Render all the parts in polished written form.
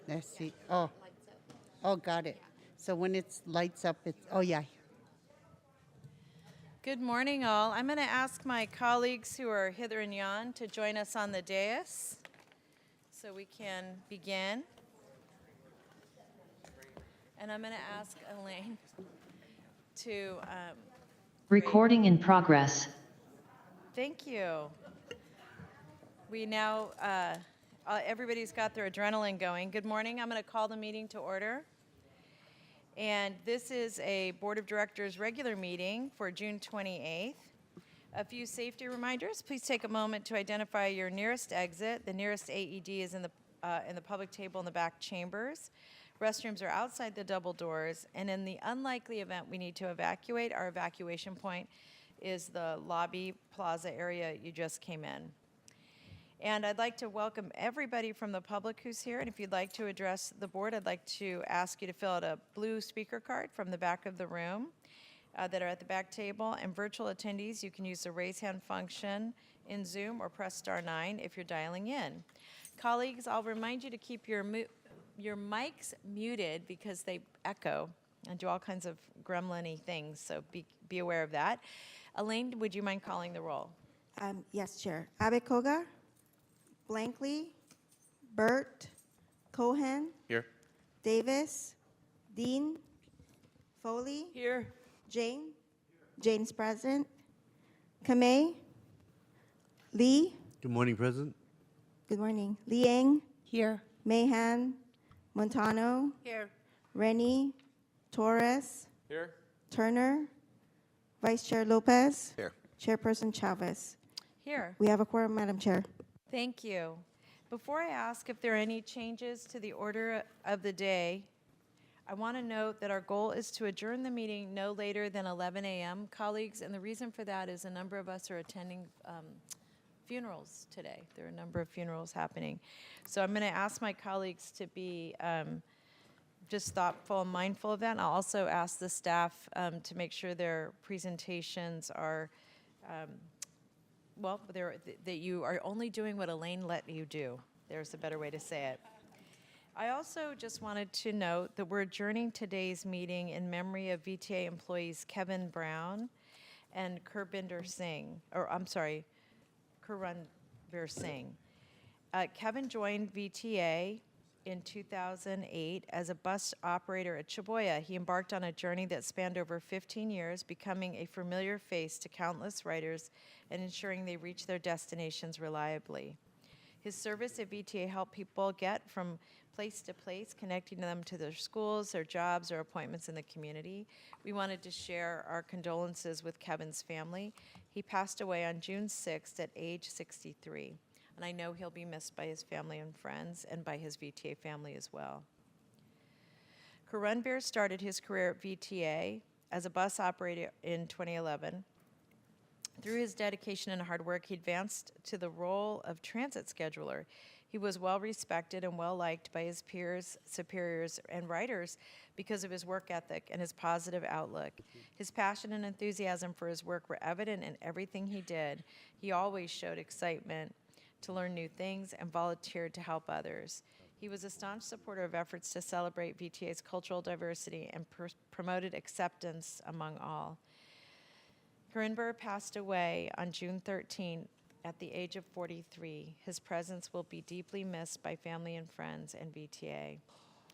Let's see. Oh, oh, got it. So when it lights up, it's, oh, yeah. Good morning, all. I'm going to ask my colleagues who are hither and yon to join us on the dais so we can begin. And I'm going to ask Elaine to. Recording in progress. Thank you. We now, everybody's got their adrenaline going. Good morning. I'm going to call the meeting to order. And this is a Board of Directors regular meeting for June 28th. A few safety reminders. Please take a moment to identify your nearest exit. The nearest AED is in the public table in the back chambers. Restrooms are outside the double doors. And in the unlikely event we need to evacuate, our evacuation point is the lobby plaza area you just came in. And I'd like to welcome everybody from the public who's here. And if you'd like to address the board, I'd like to ask you to fill out a blue speaker card from the back of the room that are at the back table. And virtual attendees, you can use the raise hand function in Zoom or press *9 if you're dialing in. Colleagues, I'll remind you to keep your mics muted because they echo and do all kinds of gremlin-y things, so be aware of that. Elaine, would you mind calling the roll? Yes, Chair. Abekoga, Blankley, Burt, Cohen. Here. Davis, Dean, Foley. Here. Jane. Jane's present. Kamei, Lee. Good morning, President. Good morning. Liang, Here. Mahan, Montano, Here. Rennie, Torres, Here. Turner, Vice Chair Lopez. Here. Chairperson Chavez. Here. We have a quorum, Madam Chair. Thank you. Before I ask if there are any changes to the order of the day, I want to note that our goal is to adjourn the meeting no later than 11 a.m., colleagues, and the reason for that is a number of us are attending funerals today. There are a number of funerals happening. So I'm going to ask my colleagues to be just thoughtful and mindful of that, and I'll also ask the staff to make sure their presentations are that you are only doing what Elaine let you do. There's a better way to say it. I also just wanted to note that we're adjourning today's meeting in memory of VTA employees Kevin Brown and Kurbinder Singh, Kurranveer Singh. Kevin joined VTA in 2008 as a bus operator at Shibuya. He embarked on a journey that spanned over 15 years, becoming a familiar face to countless riders and ensuring they reach their destinations reliably. His service at VTA helped people get from place to place, connecting them to their schools, their jobs, or appointments in the community. We wanted to share our condolences with Kevin's family. He passed away on June 6th at age 63. And I know he'll be missed by his family and friends and by his VTA family as well. Kurranveer started his career at VTA as a bus operator in 2011. Through his dedication and hard work, he advanced to the role of transit scheduler. He was well respected and well liked by his peers, superiors, and riders because of his work ethic and his positive outlook. His passion and enthusiasm for his work were evident in everything he did. He always showed excitement to learn new things and volunteered to help others. He was a staunch supporter of efforts to celebrate VTA's cultural diversity and promoted acceptance among all. Kurranveer passed away on June 13 at the age of 43. His presence will be deeply missed by family and friends and VTA.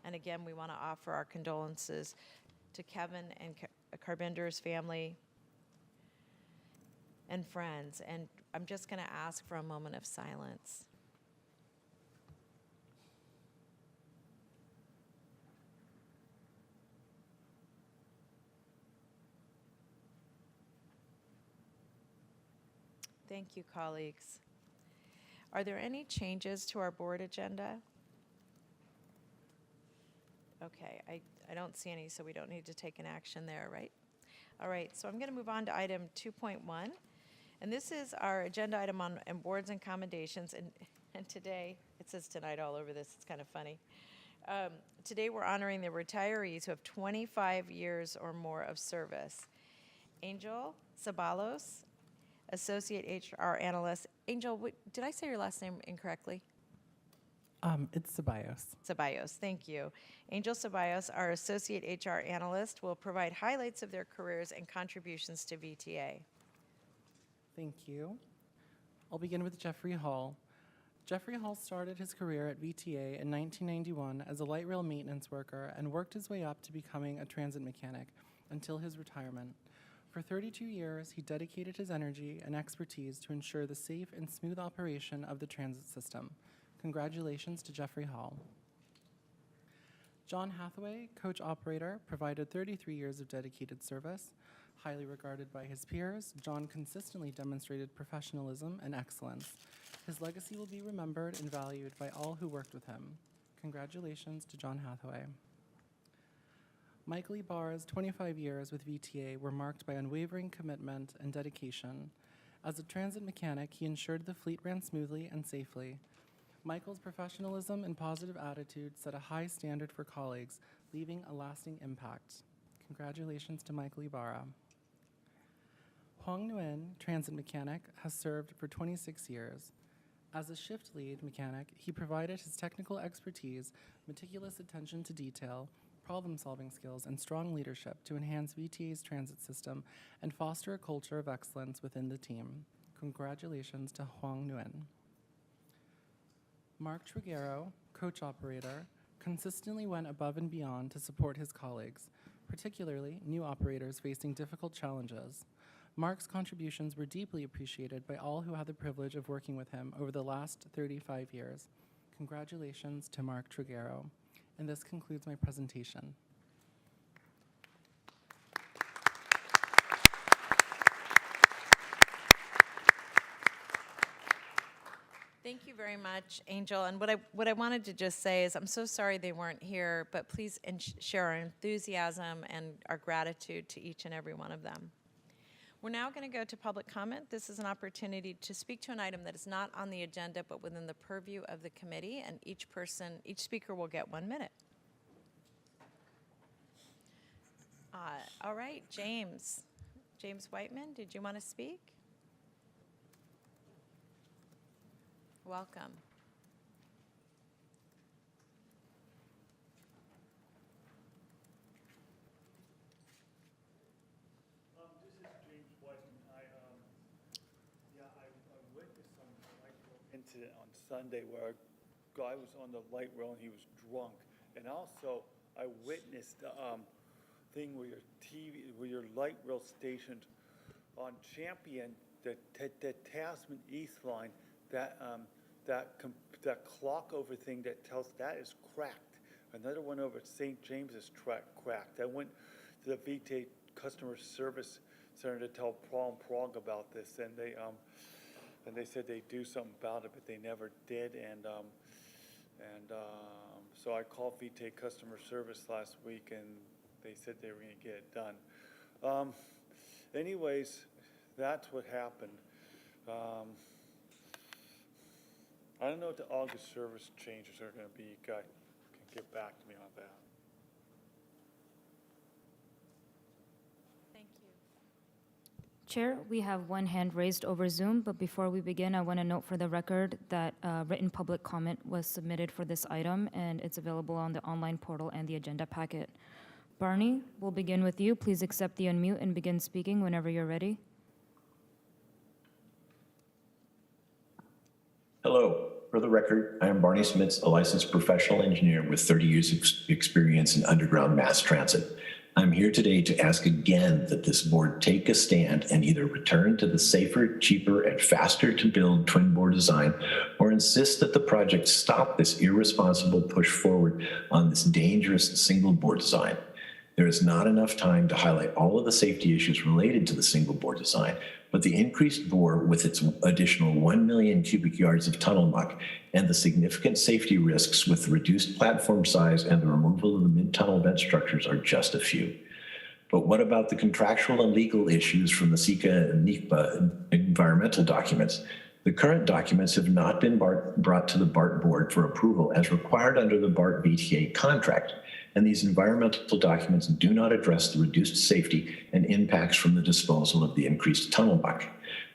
And again, we want to offer our condolences to Kevin and Karbinder's family and friends. And I'm just going to ask for a moment of silence. Thank you, colleagues. Are there any changes to our board agenda? Okay, I don't see any, so we don't need to take an action there, right? All right, so I'm going to move on to item 2.1. And this is our agenda item on boards and commendations. And today, it says tonight all over this. It's kind of funny. Today, we're honoring the retirees who have 25 years or more of service. Angel Sabalos, Associate HR Analyst. Angel, did I say your last name incorrectly? It's Ceballos. Ceballos, thank you. Angel Ceballos, our Associate HR Analyst, will provide highlights of their careers and contributions to VTA. Thank you. I'll begin with Jeffrey Hall. Jeffrey Hall started his career at VTA in 1991 as a light rail maintenance worker and worked his way up to becoming a transit mechanic until his retirement. For 32 years, he dedicated his energy and expertise to ensure the safe and smooth operation of the transit system. Congratulations to Jeffrey Hall. John Hathaway, coach operator, provided 33 years of dedicated service. Highly regarded by his peers, John consistently demonstrated professionalism and excellence. His legacy will be remembered and valued by all who worked with him. Congratulations to John Hathaway. Michael Ibarra's 25 years with VTA were marked by unwavering commitment and dedication. As a transit mechanic, he ensured the fleet ran smoothly and safely. Michael's professionalism and positive attitude set a high standard for colleagues, leaving a lasting impact. Congratulations to Michael Ibarra. Huang Nguyen, transit mechanic, has served for 26 years. As a shift lead mechanic, he provided his technical expertise, meticulous attention to detail, problem-solving skills, and strong leadership to enhance VTA's transit system and foster a culture of excellence within the team. Congratulations to Huang Nguyen. Mark Triguero, coach operator, consistently went above and beyond to support his colleagues, particularly new operators facing difficult challenges. Mark's contributions were deeply appreciated by all who had the privilege of working with him over the last 35 years. Congratulations to Mark Triguero. And this concludes my presentation. Thank you very much, Angel. And what I wanted to just say is I'm so sorry they weren't here, but please share our enthusiasm and our gratitude to each and every one of them. We're now going to go to public comment. This is an opportunity to speak to an item that is not on the agenda but within the purview of the committee, and each speaker will get 1 minute. All right, James Whiteman, did you want to speak? Welcome. This is James Whiteman. I witnessed some light rail incident on Sunday where a guy was on the light rail and he was drunk. And also, I witnessed thing where your light rail stationed on Champion, the Tasman East line, that clock over thing that tells that is cracked. Another one over at St. James is cracked. I went to the VTA customer service center to tell Prague about this, and they said they'd do something about it, but they never did. So I called VTA customer service last week, and they said they were going to get it done. Anyways, that's what happened. I don't know what the August service changes are going to be. You guys can get back to me on that. Thank you. Chair, we have one hand raised over Zoom, but before we begin, I want to note for the record that written public comment was submitted for this item, and it's available on the online portal and the agenda packet. Barney, we'll begin with you. Please accept the unmute and begin speaking whenever you're ready. Hello. For the record, I am Barney Smits, a licensed professional engineer with 30 years of experience in underground mass transit. I'm here today to ask again that this board take a stand and either return to the safer, cheaper, and faster to build twin bore design, or insist that the project stop this irresponsible push forward on this dangerous single bore design. There is not enough time to highlight all of the safety issues related to the single bore design, but the increased bore with its additional 1 million cubic yards of tunnel muck and the significant safety risks with the reduced platform size and the removal of the mid-tunnel vent structures are just a few. But what about the contractual and legal issues from the SECA and NEPA environmental documents? The current documents have not been brought to the BART board for approval as required under the BART VTA contract, and these environmental documents do not address the reduced safety and impacts from the disposal of the increased tunnel muck.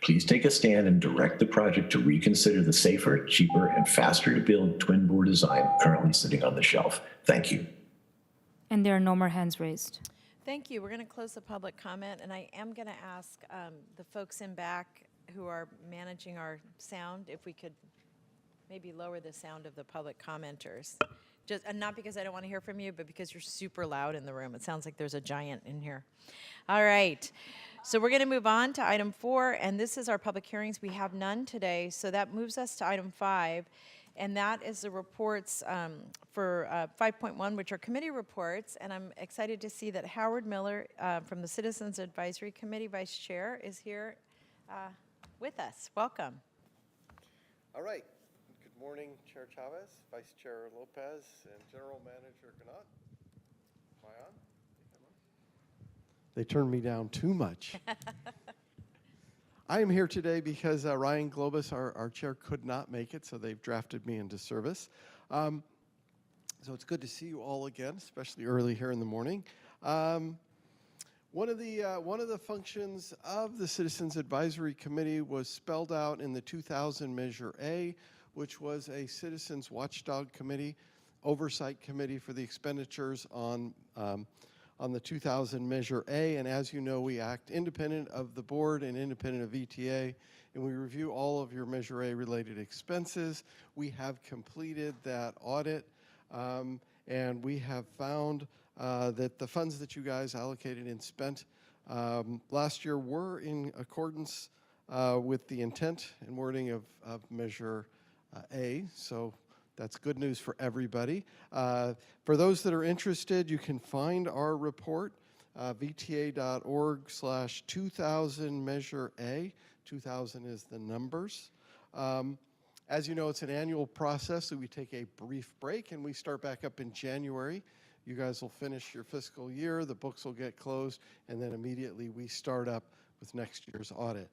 Please take a stand and direct the project to reconsider the safer, cheaper, and faster to build twin bore design currently sitting on the shelf. Thank you. And there are no more hands raised. Thank you. We're going to close the public comment, and I am going to ask the folks in back who are managing our sound if we could maybe lower the sound of the public commenters. Just, and not because I don't want to hear from you, but because you're super loud in the room. It sounds like there's a giant in here. All right. So we're going to move on to item 4, and this is our public hearings. We have none today, so that moves us to item 5, and that is the reports for 5.1, which are committee reports, and I'm excited to see that Howard Miller from the Citizens Advisory Committee, Vice Chair, is here with us. Welcome. All right. Good morning, Chair Chavez, Vice Chair Lopez, and General Manager Ganat. Am I on? They turned me down too much. I am here today because Ryan Globus, our chair, could not make it, so they've drafted me into service. So it's good to see you all again, especially early here in the morning. One of the functions of the Citizens Advisory Committee was spelled out in the 2000 Measure A, which was a Citizens Watchdog Committee, oversight committee for the expenditures on the 2000 Measure A. And as you know, we act independent of the board and independent of VTA, and we review all of your Measure A related expenses. We have completed that audit, and we have found that the funds that you guys allocated and spent last year were in accordance with the intent and wording of Measure A. So that's good news for everybody. For those that are interested, you can find our report, vta.org/2000 Measure A. 2000 is the numbers. As you know, it's an annual process, so we take a brief break and we start back up in January. You guys will finish your fiscal year, the books will get closed, and then immediately we start up with next year's audit.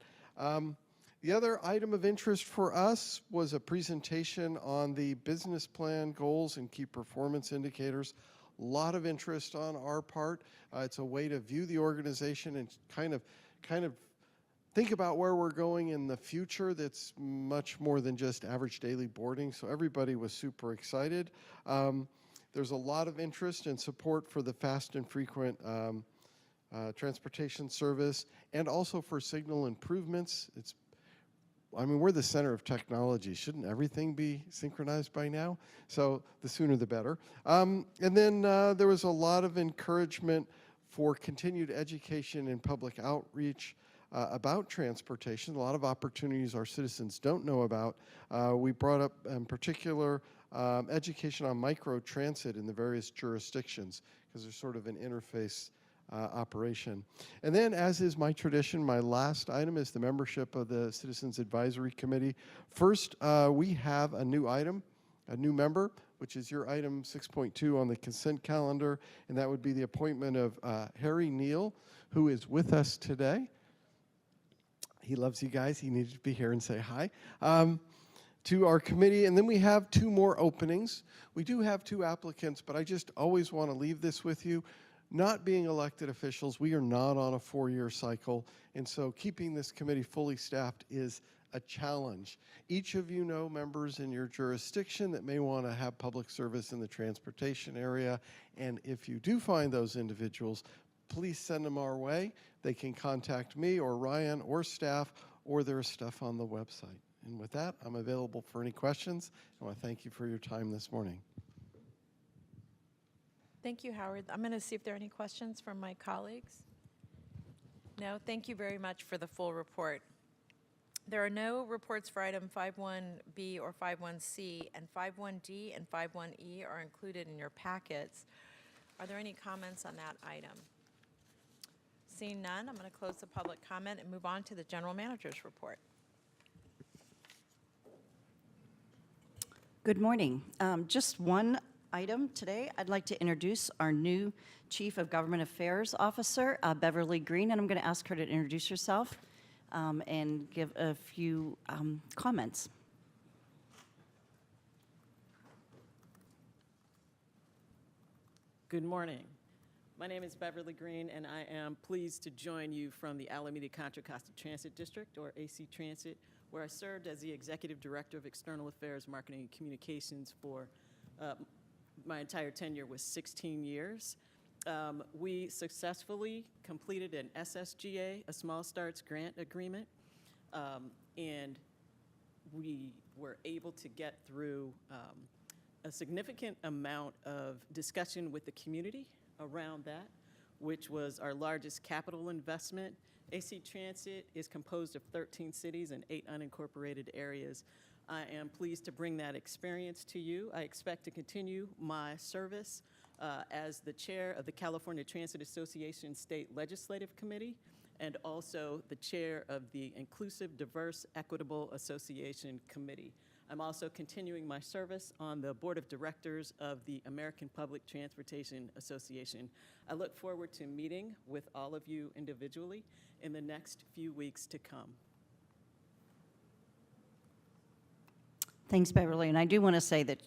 The other item of interest for us was a presentation on the business plan goals and key performance indicators. A lot of interest on our part. It's a way to view the organization and kind of think about where we're going in the future that's much more than just average daily boarding. So everybody was super excited. There's a lot of interest and support for the fast and frequent transportation service and also for signal improvements. We're the center of technology. Shouldn't everything be synchronized by now? So the sooner the better. And then there was a lot of encouragement for continued education and public outreach about transportation. A lot of opportunities our citizens don't know about. We brought up in particular education on microtransit in the various jurisdictions because there's sort of an interface operation. And then, as is my tradition, my last item is the membership of the Citizens Advisory Committee. First, we have a new item, a new member, which is your item 6.2 on the consent calendar, and that would be the appointment of Harry Neal, who is with us today. He loves you guys. He needed to be here and say hi. To our committee, and then we have 2 more openings. We do have 2 applicants, but I just always want to leave this with you. Not being elected officials, we are not on a 4-year cycle, and so keeping this committee fully staffed is a challenge. Each of you know members in your jurisdiction that may want to have public service in the transportation area, and if you do find those individuals, please send them our way. They can contact me or Ryan or staff, or there's stuff on the website. And with that, I'm available for any questions. I want to thank you for your time this morning. Thank you, Howard. I'm going to see if there are any questions from my colleagues. No, thank you very much for the full report. There are no reports for item 5.1B or 5.1C, and 5.1D and 5.1E are included in your packets. Are there any comments on that item? Seeing none, I'm going to close the public comment and move on to the general manager's report. Good morning. Just one item today. I'd like to introduce our new Chief of Government Affairs Officer, Beverly Green, and I'm going to ask her to introduce herself and give a few comments. Good morning. My name is Beverly Green, and I am pleased to join you from the Alameda Contra Costa Transit District, or AC Transit, where I served as the Executive Director of External Affairs, Marketing, and Communications for my entire tenure was 16 years. We successfully completed an SSGA, a Small Starts Grant Agreement, and we were able to get through a significant amount of discussion with the community around that, which was our largest capital investment. AC Transit is composed of 13 cities and 8 unincorporated areas. I am pleased to bring that experience to you. I expect to continue my service as the chair of the California Transit Association State Legislative Committee and also the chair of the Inclusive, Diverse, Equitable Association Committee. I'm also continuing my service on the board of directors of the American Public Transportation Association. I look forward to meeting with all of you individually in the next few weeks to come. Thanks, Beverly. And I do want to say that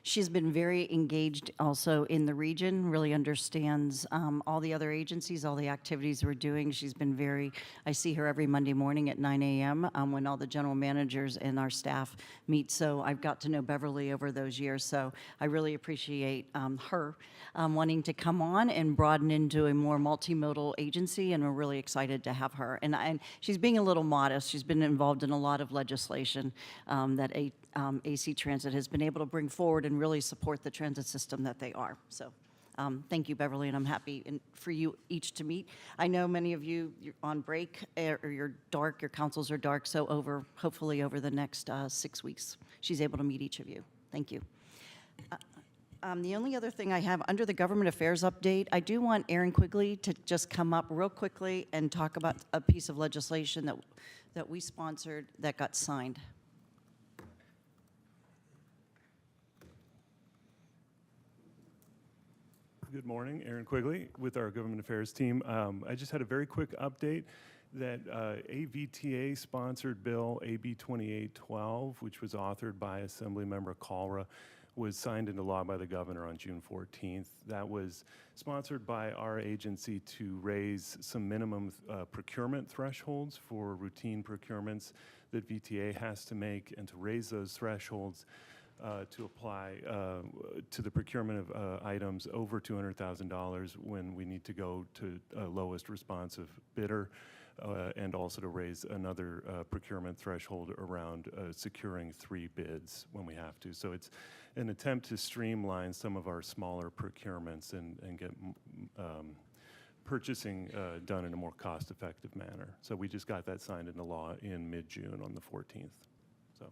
she's been very engaged also in the region, really understands all the other agencies, all the activities we're doing. She's been very, I see her every Monday morning at 9 a.m. When all the general managers and our staff meet. So I've got to know Beverly over those years. So I really appreciate her wanting to come on and broaden into a more multimodal agency. And we're really excited to have her. And she's being a little modest. She's been involved in a lot of legislation that AC Transit has been able to bring forward and really support the transit system that they are. So thank you, Beverly, and I'm happy for you each to meet. I know many of you, you're on break or you're dark, your councils are dark, so hopefully over the next 6 weeks, she's able to meet each of you. Thank you. The only other thing I have under the government affairs update, I do want Aaron Quigley to just come up real quickly and talk about a piece of legislation that we sponsored that got signed. Good morning, Aaron Quigley with our Government Affairs team. I just had a very quick update that a VTA sponsored bill, AB 2812, which was authored by Assemblymember Kalra, was signed into law by the governor on June 14th. That was sponsored by our agency to raise some minimum procurement thresholds for routine procurements that VTA has to make, and to raise those thresholds to apply to the procurement of items over $200,000 when we need to go to lowest responsive bidder, and also to raise another procurement threshold around securing 3 bids when we have to. So it's an attempt to streamline some of our smaller procurements and get purchasing done in a more cost-effective manner. So we just got that signed into law in mid-June on the 14th. So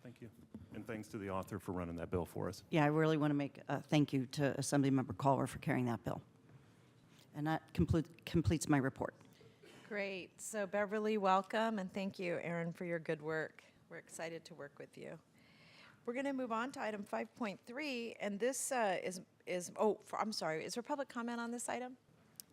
thank you. And thanks to the author for running that bill for us. Yeah, I really want to make a thank you to Assemblymember Kalra for carrying that bill. And that completes my report. Great. So Beverly, welcome, and thank you, Aaron, for your good work. We're excited to work with you. We're going to move on to item 5.3, and this I'm sorry, is there public comment on this item?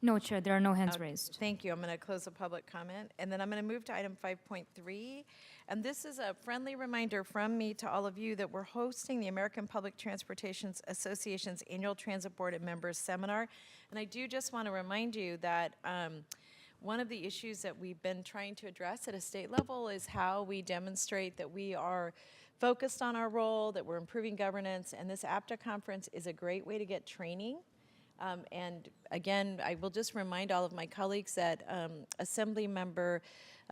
No, Chair, there are no hands raised. Thank you. I'm going to close the public comment, and then I'm going to move to item 5.3. And this is a friendly reminder from me to all of you that we're hosting the American Public Transportation Association's annual Transit Board and Members Seminar. And I do just want to remind you that one of the issues that we've been trying to address at a state level is how we demonstrate that we are focused on our role, that we're improving governance, and this APTA conference is a great way to get training. And again, I will just remind all of my colleagues that Assembly Member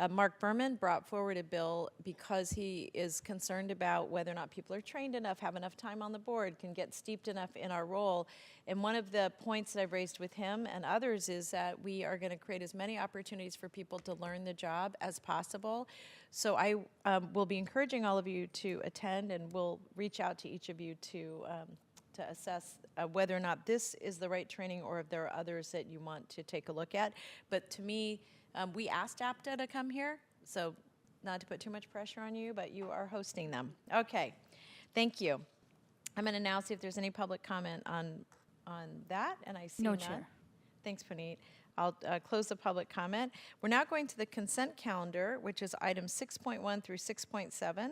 Mark Berman brought forward a bill because he is concerned about whether or not people are trained enough, have enough time on the board, can get steeped enough in our role. And one of the points that I've raised with him and others is that we are going to create as many opportunities for people to learn the job as possible. So I will be encouraging all of you to attend, and we'll reach out to each of you to assess whether or not this is the right training or if there are others that you want to take a look at. But to me, we asked APTA to come here, so not to put too much pressure on you, but you are hosting them. Okay, thank you. I'm going to now see if there's any public comment on that, and I see No, none. Chair. Thanks, Puneet. I'll close the public comment. We're now going to the consent calendar, which is items 6.1 through 6.7.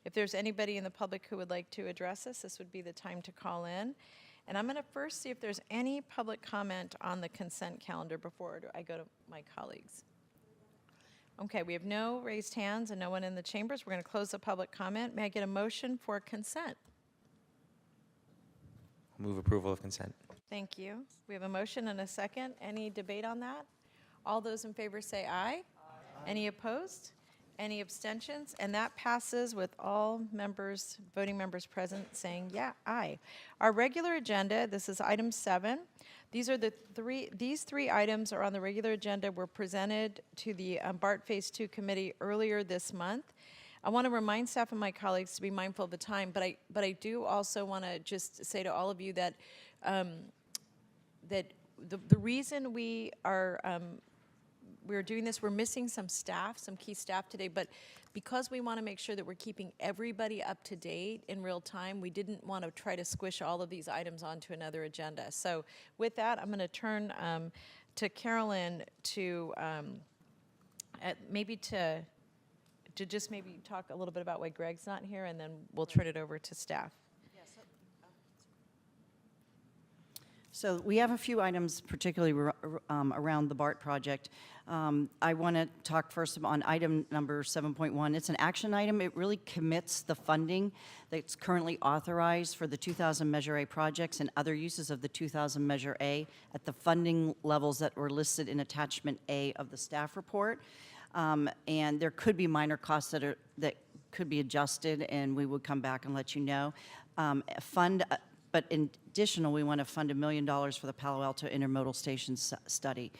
If there's anybody in the public who would like to address us, this would be the time to call in. And I'm going to first see if there's any public comment on the consent calendar before I go to my colleagues. Okay, we have no raised hands and no one in the chambers. We're going to close the public comment. May I get a motion for consent? Move approval of consent. Thank you. We have a motion and a second. Any debate on that? All those in favor say aye. Aye. Any opposed? Any abstentions? And that passes with all members, voting members present saying yeah, aye. Our regular agenda, this is item 7. These three items are on the regular agenda, were presented to the BART Phase 2 committee earlier this month. I want to remind staff and my colleagues to be mindful of the time, but I do also want to just say to all of you that that the reason we're doing this, we're missing some key staff today, but because we want to make sure that we're keeping everybody up to date in real time, we didn't want to try to squish all of these items onto another agenda. So with that, I'm going to turn to Carolyn to just maybe talk a little bit about why Greg's not here, and then we'll turn it over to staff. So we have a few items, particularly around the BART project. I want to talk first on item number 7.1. It's an action item. It really commits the funding that's currently authorized for the 2000 Measure A projects and other uses of the 2000 Measure A at the funding levels that were listed in Attachment A of the staff report. And there could be minor costs that could be adjusted, and we would come back and let you know. But in additional, we want to fund $1 million for the Palo Alto Intermodal Station study,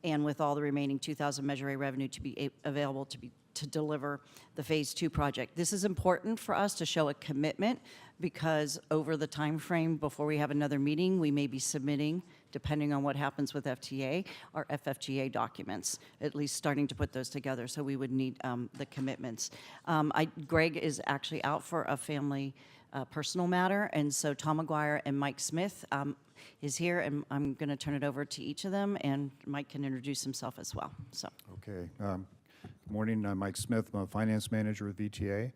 and with all the remaining 2000 Measure A revenue to be available to deliver the Phase 2 project. This is important for us to show a commitment, because over the time frame before we have another meeting, we may be submitting, depending on what happens with FTA, our FFGA documents, at least starting to put those together. So we would need the commitments. Greg is actually out for a family personal matter, and so Tom McGuire and Mike Smith is here, and I'm going to turn it over to each of them, and Mike can introduce himself as well. So. Okay. Good morning. I'm Mike Smith. I'm a finance manager with VTA.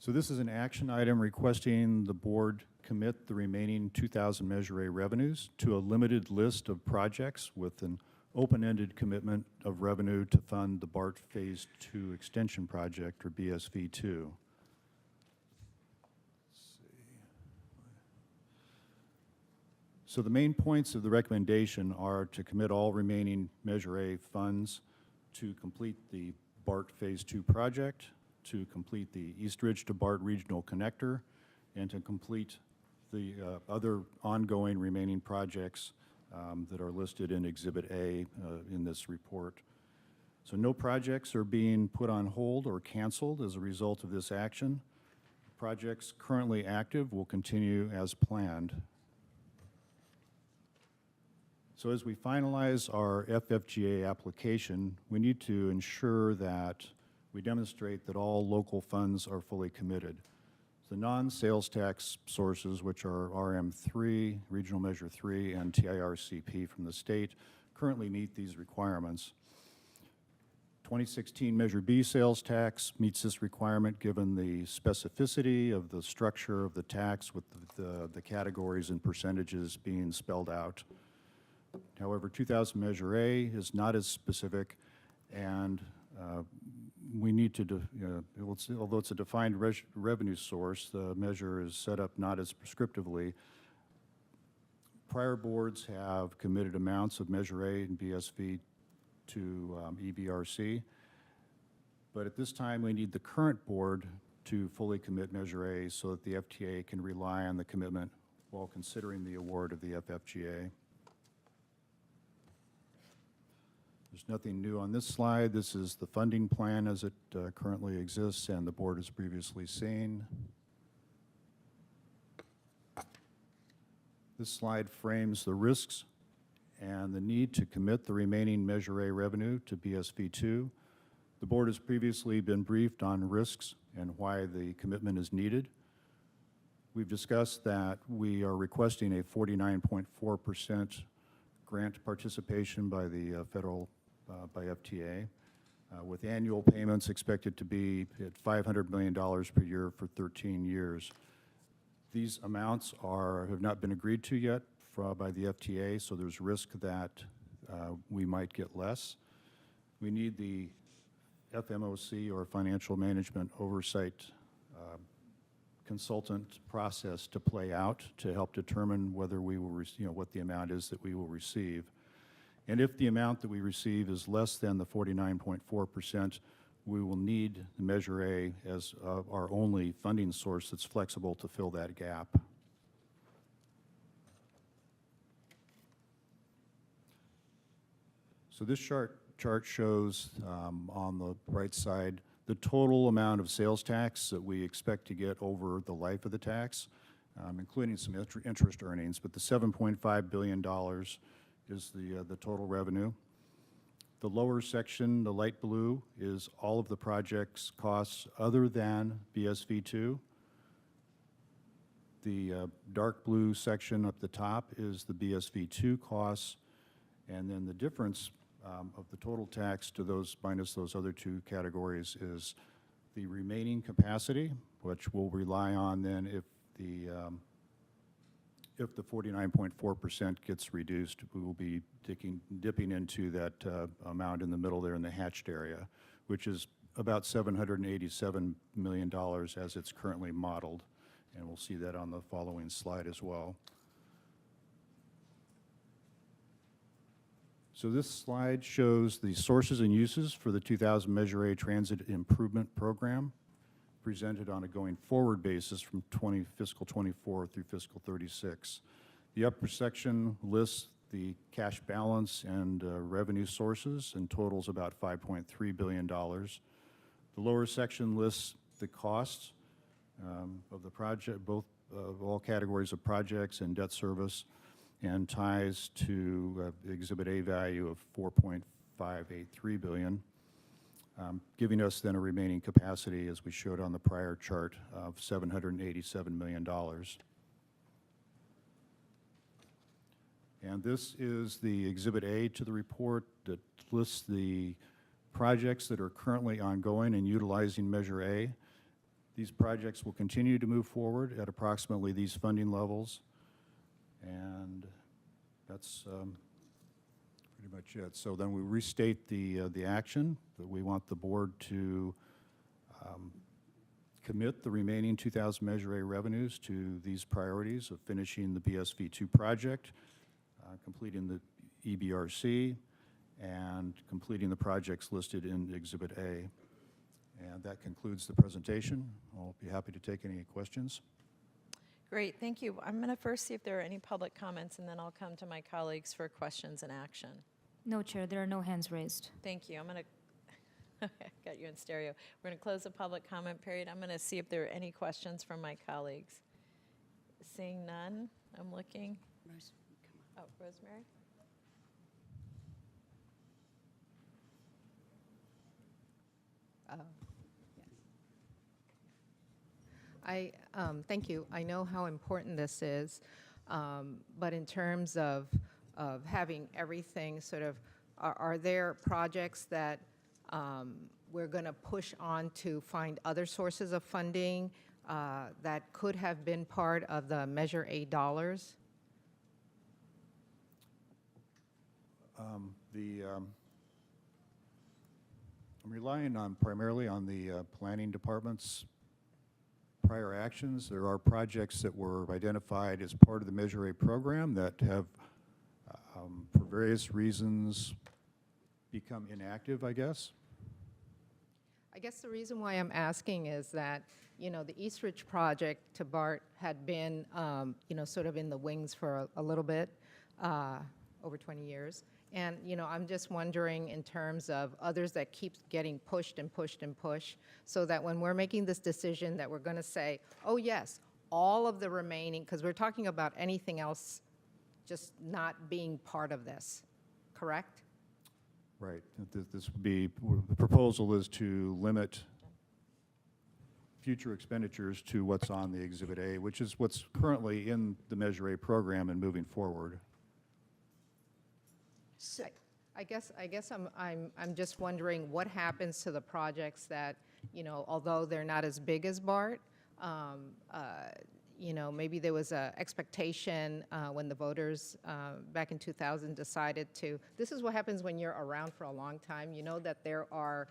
So this is an action item requesting the board commit the remaining 2000 Measure A revenues to a limited list of projects with an open-ended commitment of revenue to fund the BART Phase 2 extension project, or BSV2. So the main points of the recommendation are to commit all remaining Measure A funds to complete the BART Phase 2 project, to complete the East Ridge to BART Regional Connector, and to complete the other ongoing remaining projects that are listed in Exhibit A in this report. So no projects are being put on hold or canceled as a result of this action. Projects currently active will continue as planned. So as we finalize our FFGA application, we need to ensure that we demonstrate that all local funds are fully committed. The non-sales tax sources, which are RM3, Regional Measure 3, and TIRCP from the state, currently meet these requirements. 2016 Measure B sales tax meets this requirement given the specificity of the structure of the tax with the categories and percentages being spelled out. However, 2000 Measure A is not as specific, and we need to, although it's a defined revenue source, the measure is set up not as prescriptively. Prior boards have committed amounts of Measure A and BSV to EBRC, but at this time we need the current board to fully commit Measure A so that the FTA can rely on the commitment while considering the award of the FFGA. There's nothing new on this slide. This is the funding plan as it currently exists and the board has previously seen. This slide frames the risks and the need to commit the remaining Measure A revenue to BSV2. The board has previously been briefed on risks and why the commitment is needed. We've discussed that we are requesting a 49.4% grant participation by the by FTA, with annual payments expected to be at $500 million per year for 13 years. These amounts have not been agreed to yet by the FTA, so there's risk that we might get less. We need the FMOC, or Financial Management Oversight Consultant process, to play out to help determine whether we will, what the amount is that we will receive. And if the amount that we receive is less than the 49.4%, we will need the Measure A as our only funding source that's flexible to fill that gap. So this chart shows on the right side the total amount of sales tax that we expect to get over the life of the tax, including some interest earnings. But the $7.5 billion is the total revenue. The lower section, the light blue, is all of the project's costs other than BSV2. The dark blue section up the top is the BSV2 costs, and then the difference of the total tax to those minus those other two categories is the remaining capacity, which will rely on then if the 49.4% gets reduced, we will be dipping into that amount in the middle there in the hatched area, which is about $787 million as it's currently modeled. And we'll see that on the following slide as well. So this slide shows the sources and uses for the 2000 Measure A Transit Improvement Program, presented on a going forward basis from fiscal 24 through fiscal 36. The upper section lists the cash balance and revenue sources and totals about $5.3 billion. The lower section lists the costs of the project, both of all categories of projects and debt service, and ties to Exhibit A value of $4.583 billion, giving us then a remaining capacity, as we showed on the prior chart, of $787 million. And this is the Exhibit A to the report that lists the projects that are currently ongoing and utilizing Measure A. These projects will continue to move forward at approximately these funding levels. And that's pretty much it. So then we restate the action that we want the board to commit the remaining 2000 Measure A revenues to these priorities of finishing the BSV2 project, completing the EBRC, and completing the projects listed in Exhibit A. And that concludes the presentation. I'll be happy to take any questions. Great, thank you. I'm going to first see if there are any public comments, and then I'll come to my colleagues for questions and action. No, Chair, there are no hands raised. Thank you. I'm going to, got you in stereo. We're going to close the public comment period. I'm going to see if there are any questions from my colleagues. Seeing none, I'm looking. Oh, Rosemary? Thank you. I know how important this is, but in terms of having everything sort of, are there projects that we're going to push on to find other sources of funding that could have been part of the Measure A dollars? I'm relying primarily on the planning department's prior actions. There are projects that were identified as part of the Measure A program that have, for various reasons, become inactive, I guess. I guess the reason why I'm asking is that, you know, the East Ridge project to BART had been, you know, sort of in the wings for a little bit, over 20 years. And, you know, I'm just wondering in terms of others that keep getting pushed and pushed and pushed, so that when we're making this decision that we're going to say, oh, yes, all of the remaining, because we're talking about anything else just not being part of this, correct? Right. This would be, the proposal is to limit future expenditures to what's on the Exhibit A, which is what's currently in the Measure A program and moving forward. I guess I'm just wondering what happens to the projects that, you know, although they're not as big as BART, maybe there was a expectation when the voters back in 2000 decided to, this is what happens when you're around for a long time, you know that there are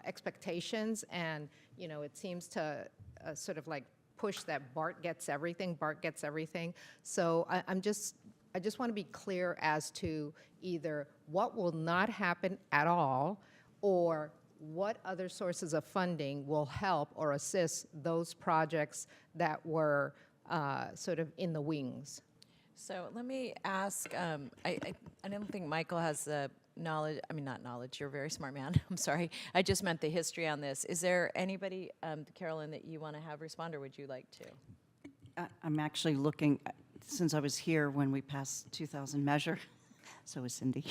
expectations, and, it seems to sort of like push that BART gets everything, BART gets everything. So I just want to be clear as to either what will not happen at all, or what other sources of funding will help or assist those projects that were sort of in the wings. So let me ask, I don't think Michael has the knowledge, not knowledge, you're a very smart man, I'm sorry. I just meant the history on this. Is there anybody, Carolyn, that you want to have respond, or would you like to? I'm actually looking, since I was here when we passed 2000 measure, so is Cindy,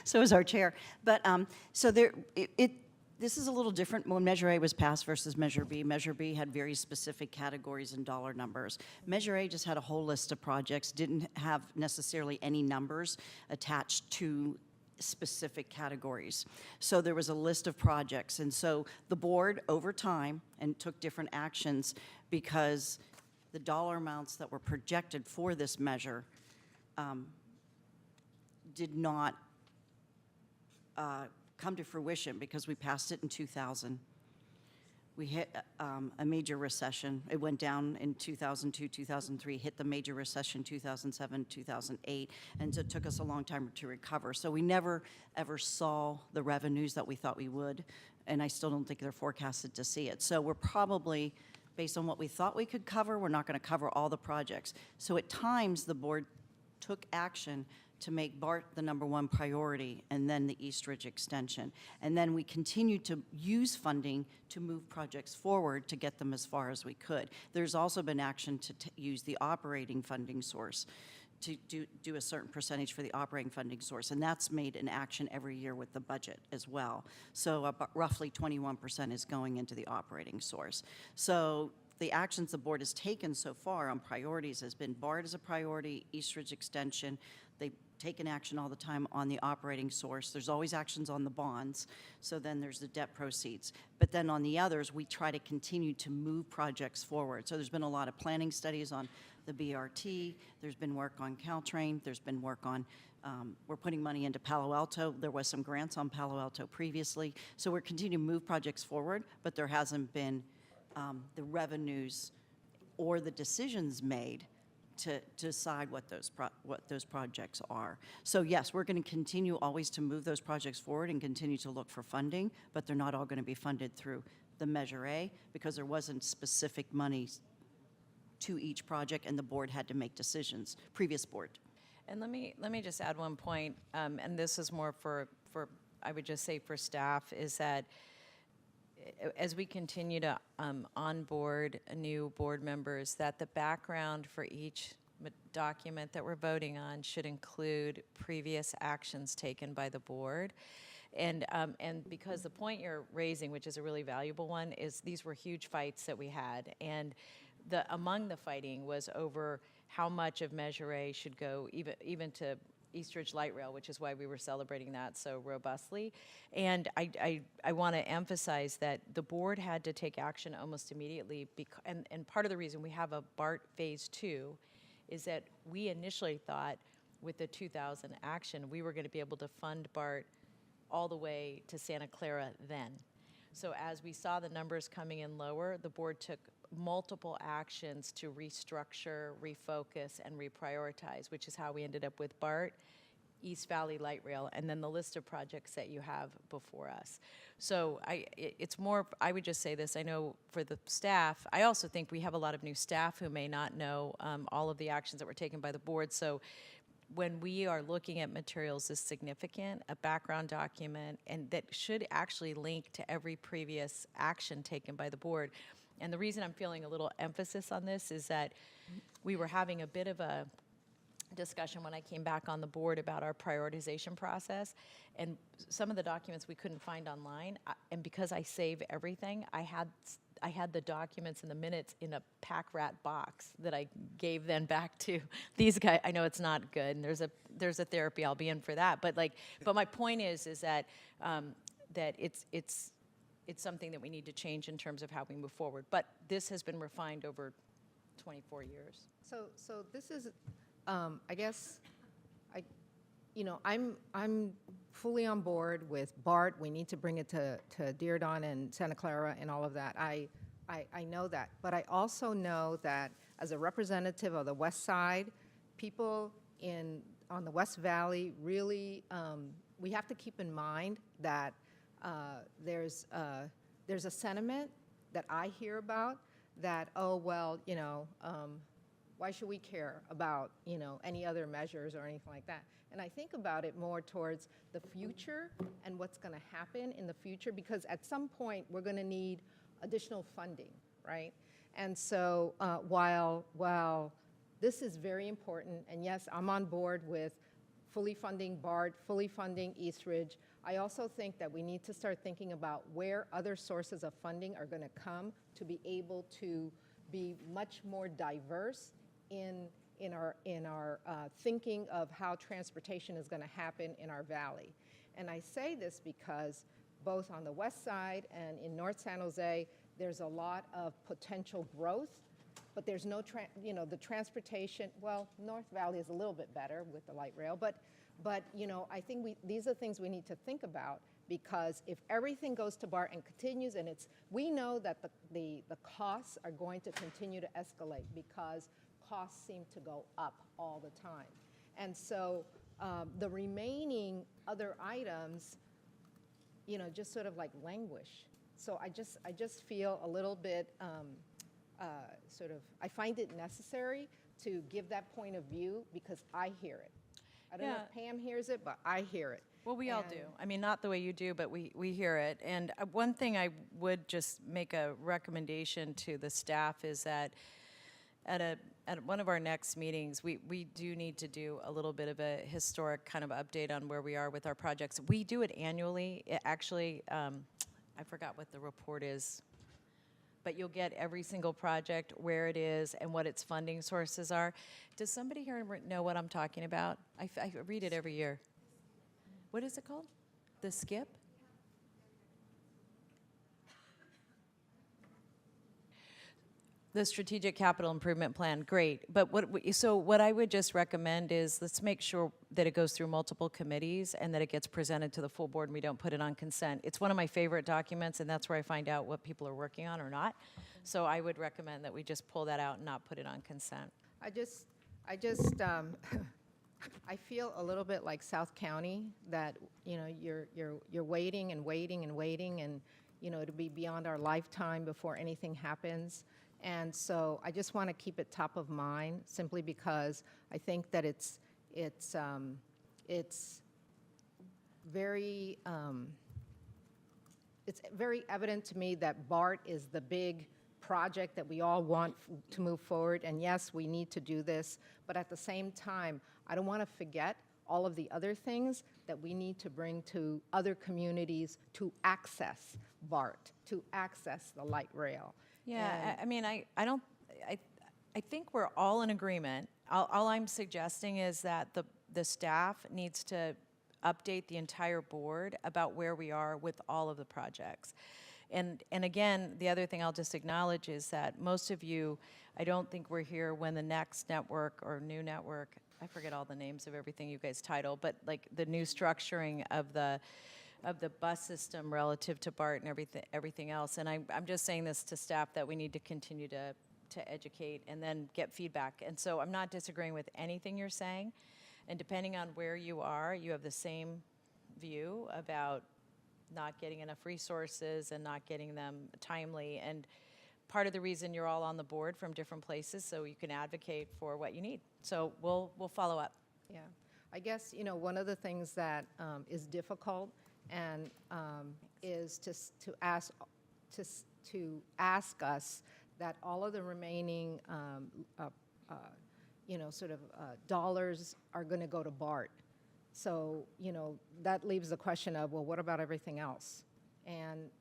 so is our chair. But so this is a little different when Measure A was passed versus Measure B. Measure B had very specific categories and dollar numbers. Measure A just had a whole list of projects, didn't have necessarily any numbers attached to specific categories. So there was a list of projects. And so the board, over time, and took different actions because the dollar amounts that were projected for this measure did not come to fruition because we passed it in 2000. We hit a major recession. It went down in 2002, 2003, hit the major recession 2007, 2008, and so it took us a long time to recover. So we never, ever saw the revenues that we thought we would, and I still don't think they're forecasted to see it. So we're probably, based on what we thought we could cover, we're not going to cover all the projects. So at times, the board took action to make BART the #1 priority, and then the East Ridge extension. And then we continued to use funding to move projects forward to get them as far as we could. There's also been action to use the operating funding source, to do a certain percentage for the operating funding source, and that's made an action every year with the budget as well. So about roughly 21% is going into the operating source. So the actions the board has taken so far on priorities has been BART as a priority, East Ridge extension. They've taken action all the time on the operating source. There's always actions on the bonds, so then there's the debt proceeds. But then on the others, we try to continue to move projects forward. So there's been a lot of planning studies on the BRT. There's been work on Caltrain. There's been work on, we're putting money into Palo Alto. There was some grants on Palo Alto previously. So we're continuing to move projects forward, but there hasn't been the revenues or the decisions made to decide what those projects are. So yes, we're going to continue always to move those projects forward and continue to look for funding, but they're not all going to be funded through the Measure A because there wasn't specific money to each project, and the board had to make decisions, previous board. And let me just add one point, and this is more for I would just say for staff, is that as we continue to onboard new board members, that the background for each document that we're voting on should include previous actions taken by the board. And because the point you're raising, which is a really valuable one, is these were huge fights that we had. And among the fighting was over how much of Measure A should go even to East Ridge Light Rail, which is why we were celebrating that so robustly. And I want to emphasize that the board had to take action almost immediately, and part of the reason we have a BART Phase 2 is that we initially thought with the 2000 action, we were going to be able to fund BART all the way to Santa Clara then. So as we saw the numbers coming in lower, the board took multiple actions to restructure, refocus, and reprioritize, which is how we ended up with BART, East Valley Light Rail, and then the list of projects that you have before us. So it's more, I would just say this, I know for the staff, I also think we have a lot of new staff who may not know all of the actions that were taken by the board. So when we are looking at materials this significant, a background document, and that should actually link to every previous action taken by the board. And the reason I'm feeling a little emphasis on this is that we were having a bit of a discussion when I came back on the board about our prioritization process, and some of the documents we couldn't find online, and because I save everything, I had the documents and the minutes in a pack rat box that I gave then back to these guys. I know it's not good, and there's a therapy I'll be in for that, but my point is that that it's something that we need to change in terms of how we move forward. But this has been refined over 24 years. So this is, I guess, I'm fully on board with BART. We need to bring it to Dearborn and Santa Clara and all of that. I know that. But I also know that as a representative of the West Side, people on the West Valley really, we have to keep in mind that there's a sentiment that I hear about that, oh, well, why should we care about, any other measures or anything like that? And I think about it more towards the future and what's going to happen in the future, because at some point we're going to need additional funding, right? And so while this is very important, and yes, I'm on board with fully funding BART, fully funding Eastridge, I also think that we need to start thinking about where other sources of funding are going to come to be able to be much more diverse in our thinking of how transportation is going to happen in our valley. And I say this because both on the west side and in North San Jose, there's a lot of potential growth, but there's no, the transportation, well, North Valley is a little bit better with the light rail, but I think these are things we need to think about, because if everything goes to BART and continues, and we know that the costs are going to continue to escalate because costs seem to go up all the time. And so the remaining other items, just sort of like languish. So I just feel a little bit I find it necessary to give that point of view because I hear it. I don't know if Pam hears it, but I hear it. Well, we all do. I mean, not the way you do, but we hear it. And one thing I would just make a recommendation to the staff is that at one of our next meetings, we do need to do a little bit of a historic kind of update on where we are with our projects. We do it annually. It actually, I forgot what the report is, but you'll get every single project, where it is, and what its funding sources are. Does somebody here know what I'm talking about? I read it every year. What is it called? The SKIP? The Strategic Capital Improvement Plan, great. But what I would just recommend is let's make sure that it goes through multiple committees and that it gets presented to the full board and we don't put it on consent. It's one of my favorite documents, and that's where I find out what people are working on or not. So I would recommend that we just pull that out and not put it on consent. I feel a little bit like South County, that you're waiting and waiting and waiting, and it'll be beyond our lifetime before anything happens. And so I just want to keep it top of mind, simply because I think that it's very evident to me that BART is the big project that we all want to move forward. And yes, we need to do this, but at the same time, I don't want to forget all of the other things that we need to bring to other communities to access BART, to access the light rail. Yeah, I mean, I think we're all in agreement. All I'm suggesting is that the staff needs to update the entire board about where we are with all of the projects. And again, the other thing I'll just acknowledge is that most of you, I don't think we're here when the next network or new network, I forget all the names of everything you guys title, but like the new structuring of the bus system relative to BART and everything else. And I'm just saying this to staff, that we need to continue to educate and then get feedback. And so I'm not disagreeing with anything you're saying. And depending on where you are, you have the same view about not getting enough resources and not getting them timely. And part of the reason you're all on the board from different places, so you can advocate for what you need. So we'll follow up. Yeah, I guess, one of the things that is difficult and is to ask us that all of the remaining dollars are going to go to BART. So that leaves the question of, well, what about everything else? And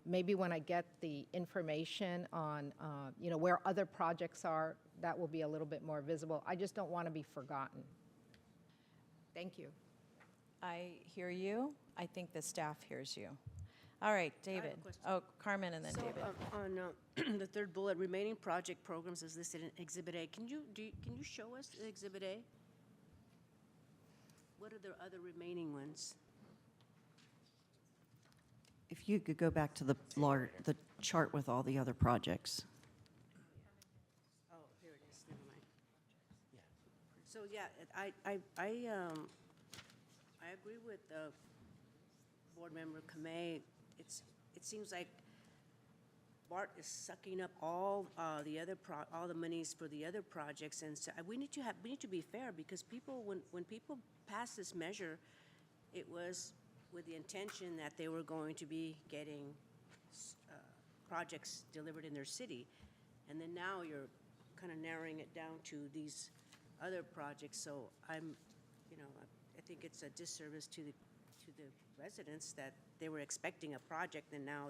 maybe when I get the information on where other projects are, that will be a little bit more visible. I just don't want to be forgotten. Thank you. I hear you. I think the staff hears you. All right, David. Oh, Carmen and then So, David. on the third bullet, remaining project programs is listed in Exhibit A. Can you show us Exhibit A? What are the other remaining ones? If you could go back to the chart with all the other projects. Oh, here it is, never mind. So, yeah, I agree with Board Member Kamei. It seems like BART is sucking up all all the monies for the other projects, and so we need to be fair, because when people passed this measure, it was with the intention that they were going to be getting projects delivered in their city, and then now you're kind of narrowing it down to these other projects. So I think it's a disservice to the residents that they were expecting a project, and now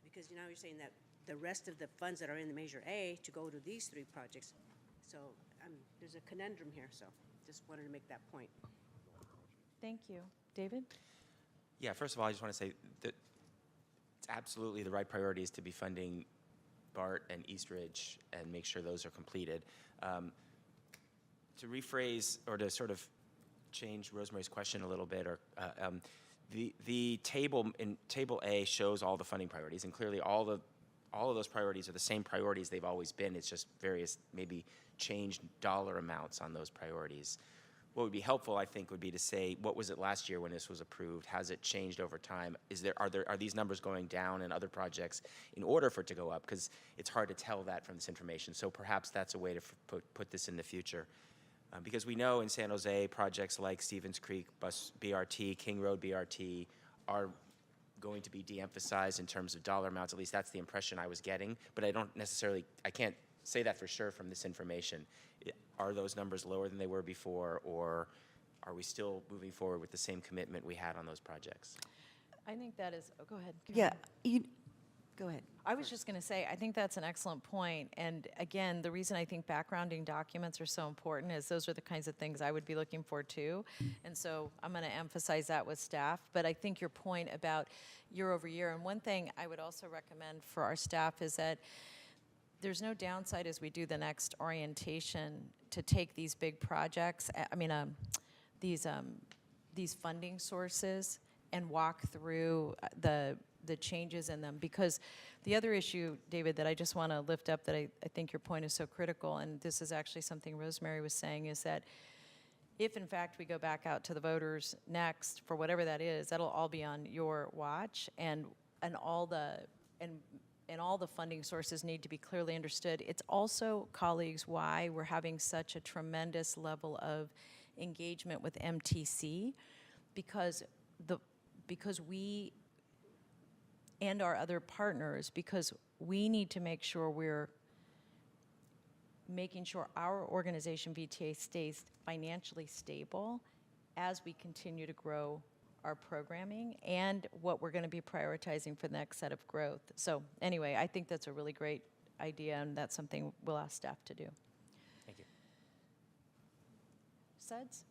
because now you're saying that the rest of the funds that are in the Measure A to go to these three projects. So there's a conundrum here, so just wanted to make that point. Thank you. David? Yeah, first of all, I just want to say that it's absolutely the right priorities to be funding BART and East Ridge and make sure those are completed. To rephrase or to sort of change Rosemary's question a little bit, or the table in Table A shows all the funding priorities, and clearly all of those priorities are the same priorities they've always been. It's just various, maybe changed dollar amounts on those priorities. What would be helpful, I think, would be to say, what was it last year when this was approved? Has it changed over time? Are these numbers going down in other projects in order for it to go up? Because it's hard to tell that from this information. So perhaps that's a way to put this in the future. Because we know in San Jose, projects like Stevens Creek Bus BRT, King Road BRT are going to be de-emphasized in terms of dollar amounts. At least that's the impression I was getting. But I can't say that for sure from this information. Are those numbers lower than they were before, or are we still moving forward with the same commitment we had on those projects? I think that is, go ahead, Yeah, Karen. go ahead. I was just going to say, I think that's an excellent point. And again, the reason I think backgrounding documents are so important is those are the kinds of things I would be looking for too. And so I'm going to emphasize that with staff. But I think your point about year over year, and one thing I would also recommend for our staff is that there's no downside as we do the next orientation to take these big projects, these funding sources, and walk through the changes in them. Because the other issue, David, that I just want to lift up that I think your point is so critical, and this is actually something Rosemary was saying, is that if in fact we go back out to the voters next for whatever that is, that'll all be on your watch, and all the funding sources need to be clearly understood. It's also, colleagues, why we're having such a tremendous level of engagement with MTC, because we and our other partners, because we need to make sure we're making sure our organization, VTA, stays financially stable as we continue to grow our programming and what we're going to be prioritizing for the next set of growth. So anyway, I think that's a really great idea, and that's something we'll ask staff to do. Thank you. Suds?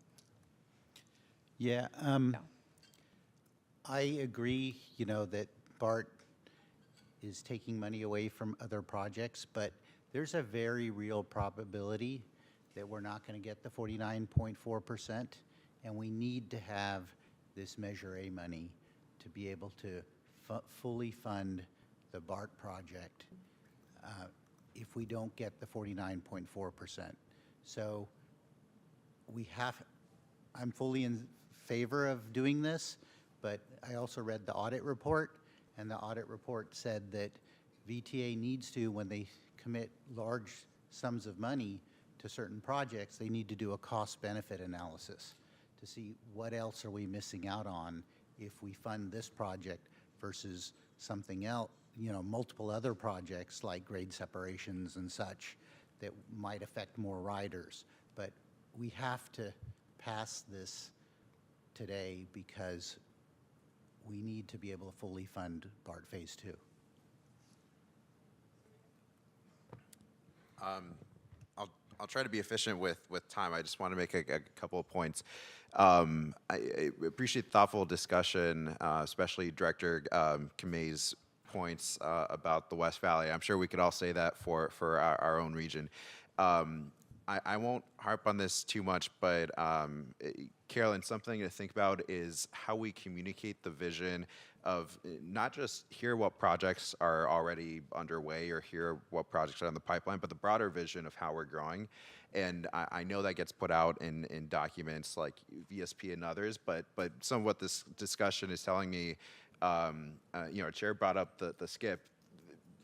Yeah, I agree, that BART is taking money away from other projects, but there's a very real probability that we're not going to get the 49.4%, and we need to have this Measure A money to be able to fully fund the BART project if we don't get the 49.4%. So I'm fully in favor of doing this, but I also read the audit report, and the audit report said that VTA needs to, when they commit large sums of money to certain projects, they need to do a cost-benefit analysis to see what else are we missing out on if we fund this project versus something else, multiple other projects like grade separations and such that might affect more riders. But we have to pass this today because we need to be able to fully fund BART Phase 2. I'll try to be efficient with time. I just want to make a couple of points. I appreciate the thoughtful discussion, especially Director Kamei's points about the West Valley. I'm sure we could all say that for our own region. I won't harp on this too much, but Carolyn, something to think about is how we communicate the vision of not just hear what projects are already underway or hear what projects are in the pipeline, but the broader vision of how we're growing. And I know that gets put out in documents like VSP and others, but some of what this discussion is telling me, Chair brought up the SCIP.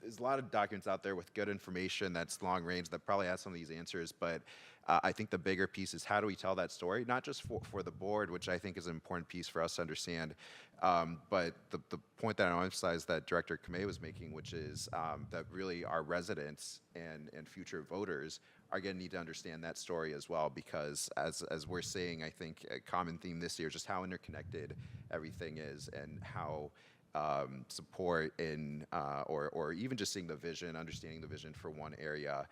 There's a lot of documents out there with good information that's long range that probably has some of these answers, but I think the bigger piece is how do we tell that story, not just for the board, which I think is an important piece for us to understand, but the point that I want to emphasize that Director Kamei was making, which is that really our residents and future voters are going to need to understand that story as well, because as we're seeing, I think a common theme this year is just how interconnected everything is and how support in or even just seeing the vision, understanding the vision for one area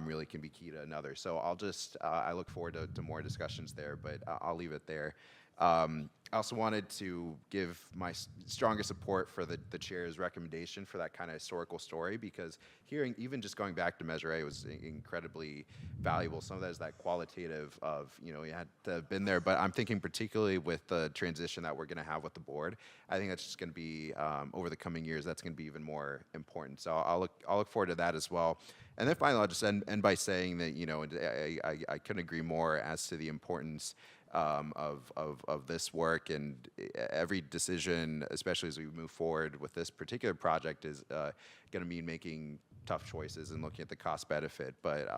really can be key to another. So I'll just, I look forward to more discussions there, but I'll leave it there. I also wanted to give my strongest support for the chair's recommendation for that kind of historical story, because hearing, even just going back to Measure A was incredibly valuable. Some of that is that qualitative of, you had to have been there, but I'm thinking particularly with the transition that we're going to have with the board, I think that's just going to be, over the coming years, that's going to be even more important. So I'll look forward to that as well. And then finally, I'll just end by saying that, I couldn't agree more as to the importance of this work, and every decision, especially as we move forward with this particular project, is going to mean making tough choices and looking at the cost benefit, but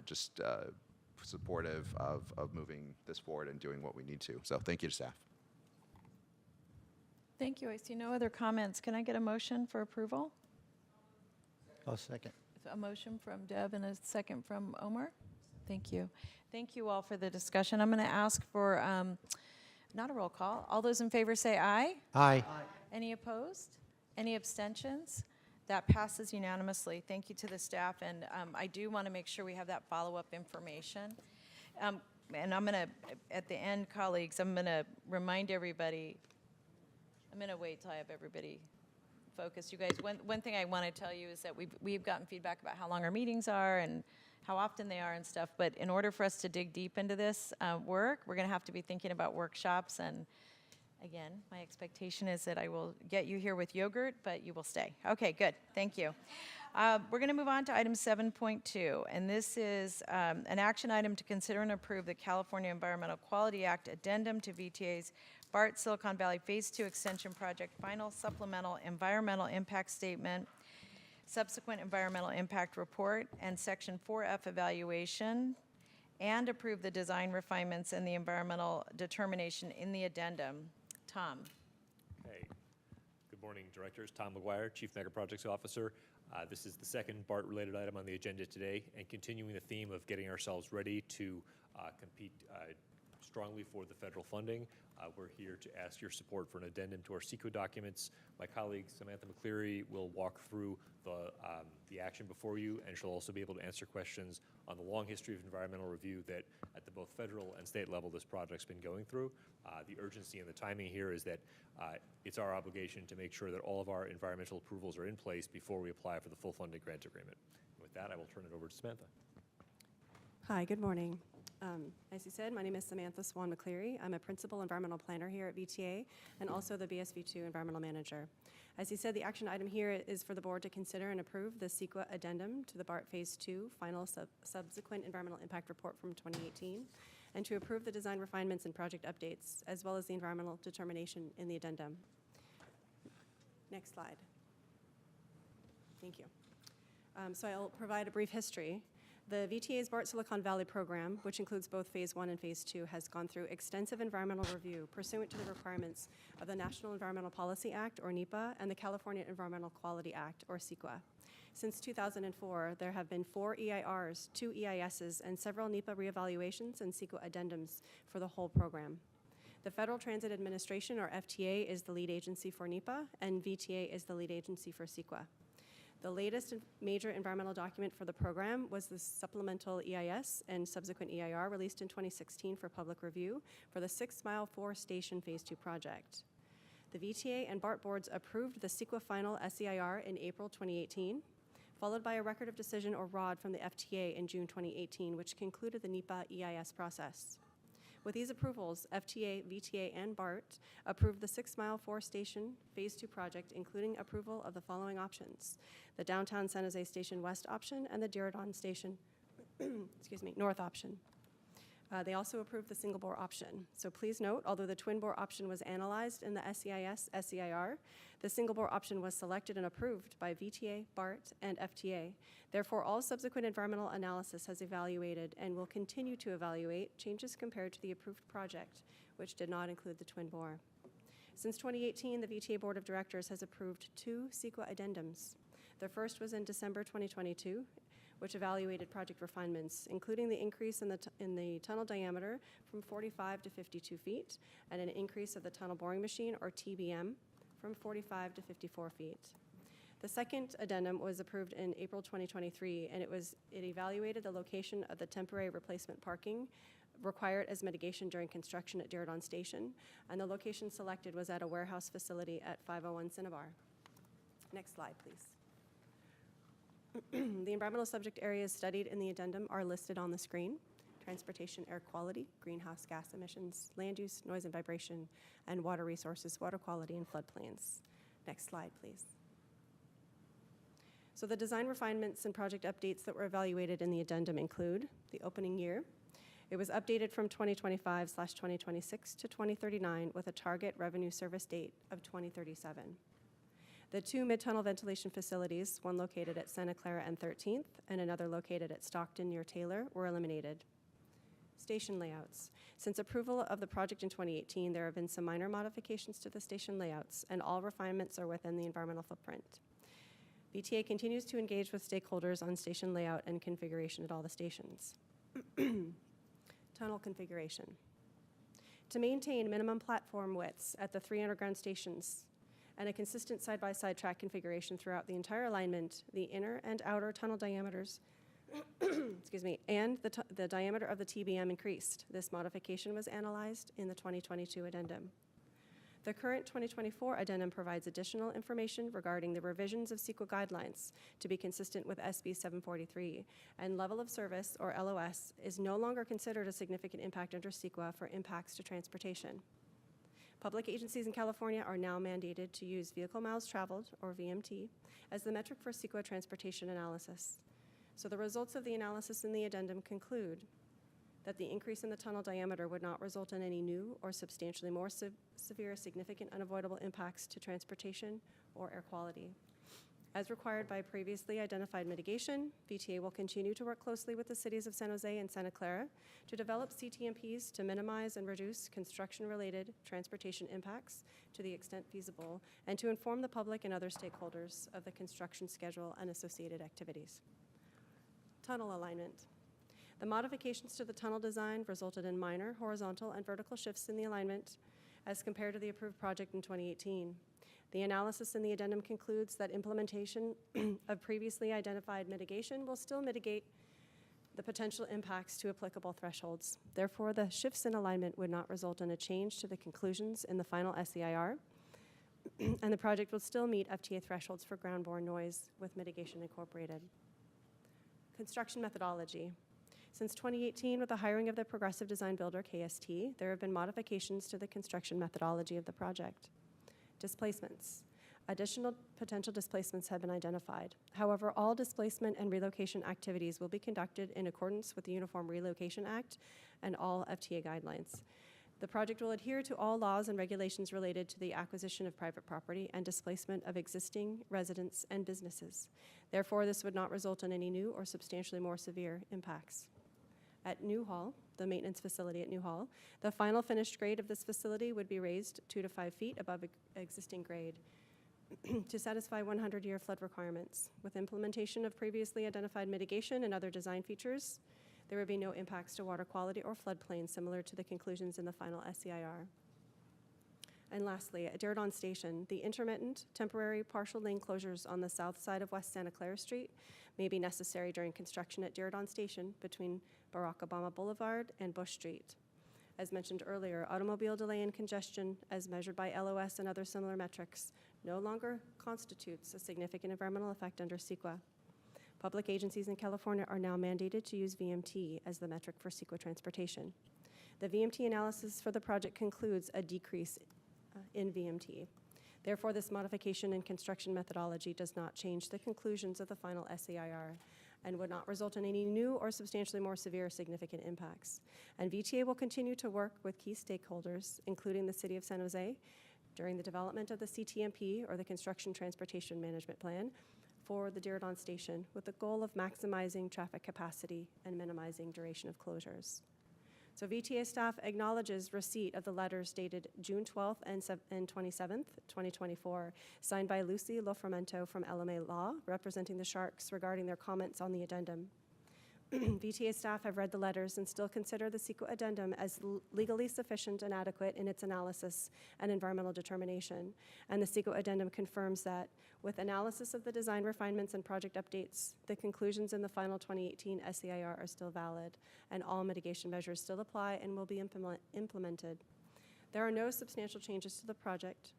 just supportive of moving this forward and doing what we need to. So thank you to staff. Thank you. I see no other comments. Can I get a motion for approval? I'll second. A motion from Deb and a second from Omar. Thank you. Thank you all for the discussion. I'm going to ask for, not a roll call. All those in favor say aye. Aye. Any opposed? Any abstentions? That passes unanimously. Thank you to the staff, and I do want to make sure we have that follow-up information. And I'm going to, at the end, colleagues, I'm going to remind everybody, I'm going to wait till I have everybody focused. You guys, one thing I want to tell you is that we've gotten feedback about how long our meetings are and how often they are and stuff, but in order for us to dig deep into this work, we're going to have to be thinking about workshops. And again, my expectation is that I will get you here with yogurt, but you will stay. Okay, good. Thank you. We're going to move on to item 7.2, and this is an action item to consider and approve the California Environmental Quality Act addendum to VTA's BART Silicon Valley Phase 2 Extension Project Final Supplemental Environmental Impact Statement, Subsequent Environmental Impact Report, and Section 4F Evaluation, and approve the design refinements and the environmental determination in the addendum. Tom. Hey, good morning, directors. Tom McGuire, Chief Mega Projects Officer. This is the second BART-related item on the agenda today, and continuing the theme of getting ourselves ready to compete strongly for the federal funding. We're here to ask your support for an addendum to our CEQA documents. My colleague Samantha McCleary will walk through the action before you, and she'll also be able to answer questions on the long history of environmental review that at the both federal and state level this project's been going through. The urgency and the timing here is that it's our obligation to make sure that all of our environmental approvals are in place before we apply for the full funding grant agreement. And with that, I will turn it over to Samantha. Hi, good morning. As you said, my name is Samantha Swan McCleary. I'm a principal environmental planner here at VTA and also the BSV2 environmental manager. As you said, the action item here is for the board to consider and approve the CEQA addendum to the BART Phase 2 Final Subsequent Environmental Impact Report from 2018, and to approve the design refinements and project updates, as well as the environmental determination in the addendum. Next slide. Thank you. So I'll provide a brief history. The VTA's BART Silicon Valley program, which includes both Phase 1 and Phase 2, has gone through extensive environmental review pursuant to the requirements of the National Environmental Policy Act, or NEPA, and the California Environmental Quality Act, or CEQA. Since 2004, there have been 4 EIRs, 2 EISs, and several NEPA reevaluations and CEQA addendums for the whole program. The Federal Transit Administration, or FTA, is the lead agency for NEPA, and VTA is the lead agency for CEQA. The latest major environmental document for the program was the supplemental EIS and subsequent EIR released in 2016 for public review for the 6 Mile 4 Station Phase 2 project. The VTA and BART boards approved the CEQA final SEIR in April 2018, followed by a record of decision or ROD from the FTA in June 2018, which concluded the NEPA EIS process. With these approvals, FTA, VTA, and BART approved the 6 Mile 4 Station Phase 2 project, including approval of the following options: the downtown San Jose Station West option and the Diridon Station North option. They also approved the single bore option. So please note, although the twin bore option was analyzed in the SEIS, SEIR, the single bore option was selected and approved by VTA, BART, and FTA. Therefore, all subsequent environmental analysis has evaluated and will continue to evaluate changes compared to the approved project, which did not include the twin bore. Since 2018, the VTA Board of Directors has approved 2 CEQA addendums. The first was in December 2022, which evaluated project refinements, including the increase in the tunnel diameter from 45 to 52 feet, and an increase of the tunnel boring machine, or TBM, from 45 to 54 feet. The second addendum was approved in April 2023, and it evaluated the location of the temporary replacement parking required as mitigation during construction at Diridon Station, and the location selected was at a warehouse facility at 501 Cinnabar. Next slide, please. The environmental subject areas studied in the addendum are listed on the screen: transportation, air quality, greenhouse gas emissions, land use, noise and vibration, and water resources, water quality, and floodplains. Next slide, please. So the design refinements and project updates that were evaluated in the addendum include the opening year. It was updated from 2025/2026 to 2039 with a target revenue service date of 2037. The 2 mid-tunnel ventilation facilities, one located at Santa Clara and 13th and another located at Stockton near Taylor, were eliminated. Station layouts. Since approval of the project in 2018, there have been some minor modifications to the station layouts, and all refinements are within the environmental footprint. VTA continues to engage with stakeholders on station layout and configuration at all the stations. Tunnel configuration. To maintain minimum platform widths at the 3 underground stations and a consistent side-by-side track configuration throughout the entire alignment, the inner and outer tunnel diameters and the diameter of the TBM increased. This modification was analyzed in the 2022 addendum. The current 2024 addendum provides additional information regarding the revisions of CEQA guidelines to be consistent with SB 743, and level of service, or LOS, is no longer considered a significant impact under CEQA for impacts to transportation. Public agencies in California are now mandated to use vehicle miles traveled, or VMT, as the metric for CEQA transportation analysis. So the results of the analysis in the addendum conclude that the increase in the tunnel diameter would not result in any new or substantially more severe, significant, unavoidable impacts to transportation or air quality. As required by previously identified mitigation, VTA will continue to work closely with the cities of San Jose and Santa Clara to develop CTMPs to minimize and reduce construction-related transportation impacts to the extent feasible, and to inform the public and other stakeholders of the construction schedule and associated activities. Tunnel alignment. The modifications to the tunnel design resulted in minor horizontal and vertical shifts in the alignment as compared to the approved project in 2018. The analysis in the addendum concludes that implementation of previously identified mitigation will still mitigate the potential impacts to applicable thresholds. Therefore, the shifts in alignment would not result in a change to the conclusions in the final SEIR, and the project will still meet FTA thresholds for ground-borne noise with mitigation incorporated. Construction methodology. Since 2018, with the hiring of the Progressive Design Builder, KST, there have been modifications to the construction methodology of the project. Displacements. Additional potential displacements have been identified. However, all displacement and relocation activities will be conducted in accordance with the Uniform Relocation Act and all FTA guidelines. The project will adhere to all laws and regulations related to the acquisition of private property and displacement of existing residents and businesses. Therefore, this would not result in any new or substantially more severe impacts. At New Hall, the maintenance facility at New Hall, the final finished grade of this facility would be raised 2 to 5 feet above existing grade to satisfy 100-year flood requirements. With implementation of previously identified mitigation and other design features, there would be no impacts to water quality or floodplain, similar to the conclusions in the final SEIR. And lastly, at Diridon Station, the intermittent, temporary, partial lane closures on the south side of West Santa Clara Street may be necessary during construction at Diridon Station between Barack Obama Boulevard and Bush Street. As mentioned earlier, automobile delay and congestion, as measured by LOS and other similar metrics, no longer constitutes a significant environmental effect under CEQA. Public agencies in California are now mandated to use VMT as the metric for CEQA transportation. The VMT analysis for the project concludes a decrease in VMT. Therefore, this modification in construction methodology does not change the conclusions of the final SAIR and would not result in any new or substantially more severe or significant impacts. And VTA will continue to work with key stakeholders, including the City of San Jose, during the development of the CTMP, or the Construction Transportation Management Plan, for the Diridon Station, with the goal of maximizing traffic capacity and minimizing duration of closures. So VTA staff acknowledges receipt of the letters dated June 12th and 27th, 2024, signed by Lucy Lofromento from LMA Law, representing the Sharks, regarding their comments on the addendum. VTA staff have read the letters and still consider the CEQA addendum as legally sufficient and adequate in its analysis and environmental determination. And the CEQA addendum confirms that, with analysis of the design refinements and project updates, the conclusions in the final 2018 SAIR are still valid, and all mitigation measures still apply and will be implemented. There are no substantial changes to the project,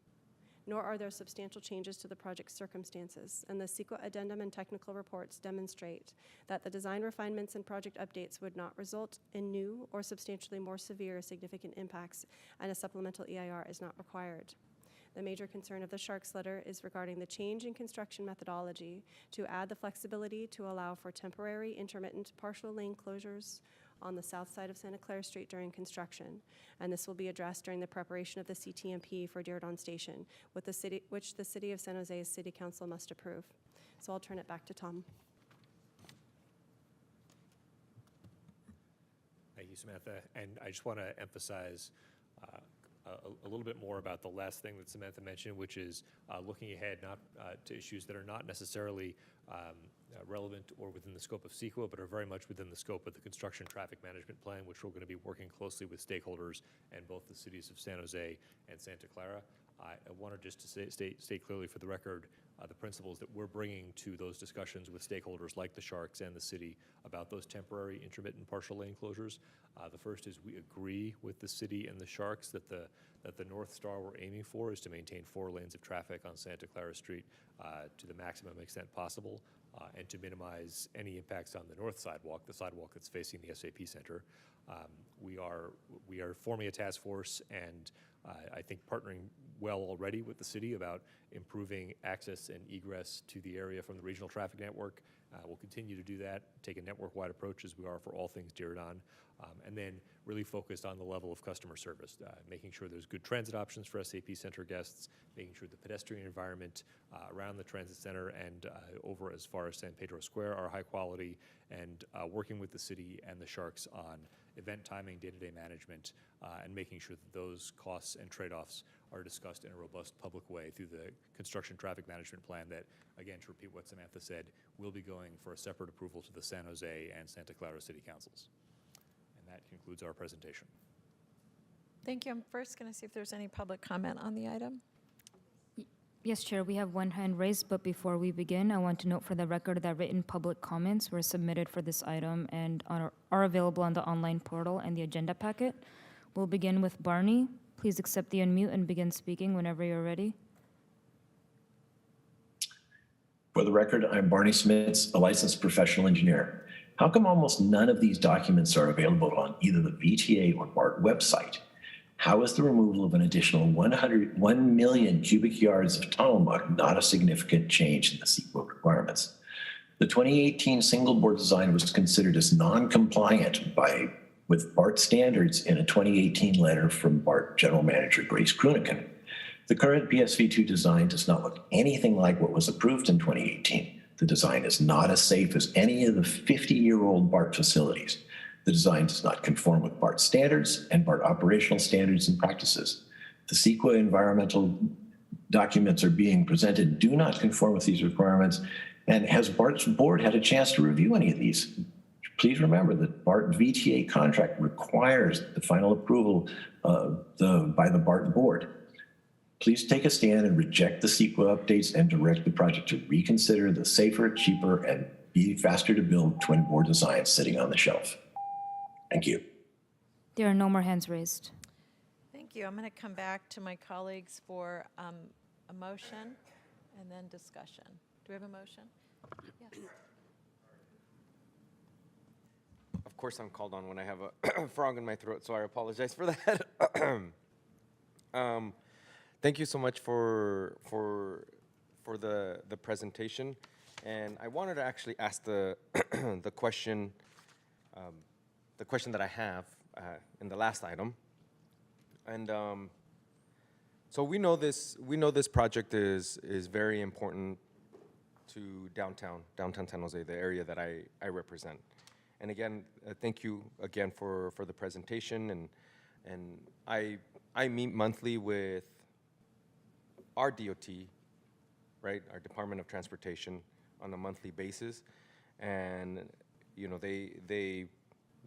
nor are there substantial changes to the project's circumstances, and the CEQA addendum and technical reports demonstrate that the design refinements and project updates would not result in new or substantially more severe or significant impacts, and a supplemental EIR is not required. The major concern of the Sharks letter is regarding the change in construction methodology to add the flexibility to allow for temporary, intermittent, partial lane closures on the south side of Santa Clara Street during construction, and this will be addressed during the preparation of the CTMP for Diridon Station, which the City of San Jose's City Council must approve. So I'll turn it back to Tom. Thank you, Samantha. And I just want to emphasize a little bit more about the last thing that Samantha mentioned, which is looking ahead not to issues that are not necessarily relevant or within the scope of CEQA, but are very much within the scope of the Construction Traffic Management Plan, which we're going to be working closely with stakeholders and both the cities of San Jose and Santa Clara. I wanted just to state clearly for the record the principles that we're bringing to those discussions with stakeholders like the Sharks and the city about those temporary, intermittent, partial lane closures. The first is we agree with the city and the Sharks that the North Star we're aiming for is to maintain 4 lanes of traffic on Santa Clara Street to the maximum extent possible, and to minimize any impacts on the north sidewalk, the sidewalk that's facing the SAP Center. We are forming a task force and I think partnering well already with the city about improving access and egress to the area from the regional traffic network. We'll continue to do that, take a network-wide approach as we are for all things Diridon, and then really focused on the level of customer service, making sure there's good transit options for SAP Center guests, making sure the pedestrian environment around the transit center and over as far as San Pedro Square are high quality, and working with the city and the Sharks on event timing, day-to-day management, and making sure that those costs and trade-offs are discussed in a robust public way through the Construction Traffic Management Plan that, again, to repeat what Samantha said, will be going for a separate approval to the San Jose and Santa Clara City Councils. And that concludes our presentation. Thank you. I'm first going to see if there's any public comment on the item. Yes, Chair, we have one hand raised, but before we begin, I want to note for the record that written public comments were submitted for this item and are available on the online portal and the agenda packet. We'll begin with Barney. Please accept the unmute and begin speaking whenever you're ready. For the record, I'm Barney Smits, a licensed professional engineer. How come almost none of these documents are available on either the VTA or BART website? How is the removal of an additional 1 million cubic yards of tunnel muck not a significant change in the CEQA requirements? The 2018 single board design was considered as non-compliant with BART standards in a 2018 letter from BART General Manager Grace Kruniken. The current BSV2 design does not look anything like what was approved in 2018. The design is not as safe as any of the 50-year-old BART facilities. The design does not conform with BART standards and BART operational standards and practices. The CEQA environmental documents are being presented do not conform with these requirements. And has BART's board had a chance to review any of these? Please remember that BART VTA contract requires the final approval by the BART board. Please take a stand and reject the CEQA updates and direct the project to reconsider the safer, cheaper, and be faster to build twin bore design sitting on the shelf. Thank you. There are no more hands raised. Thank you. I'm going to come back to my colleagues for a motion and then discussion. Do we have a motion? Yes. Of course, I'm called on when I have a frog in my throat, so I apologize for that. Thank you so much for the presentation, and I wanted to actually ask the the question that I have in the last item, and so we know this project is very important to downtown San Jose, the area that I represent. And again, thank you again for the presentation. And I meet monthly with our DOT, right, our Department of Transportation, on a monthly basis. And you know, the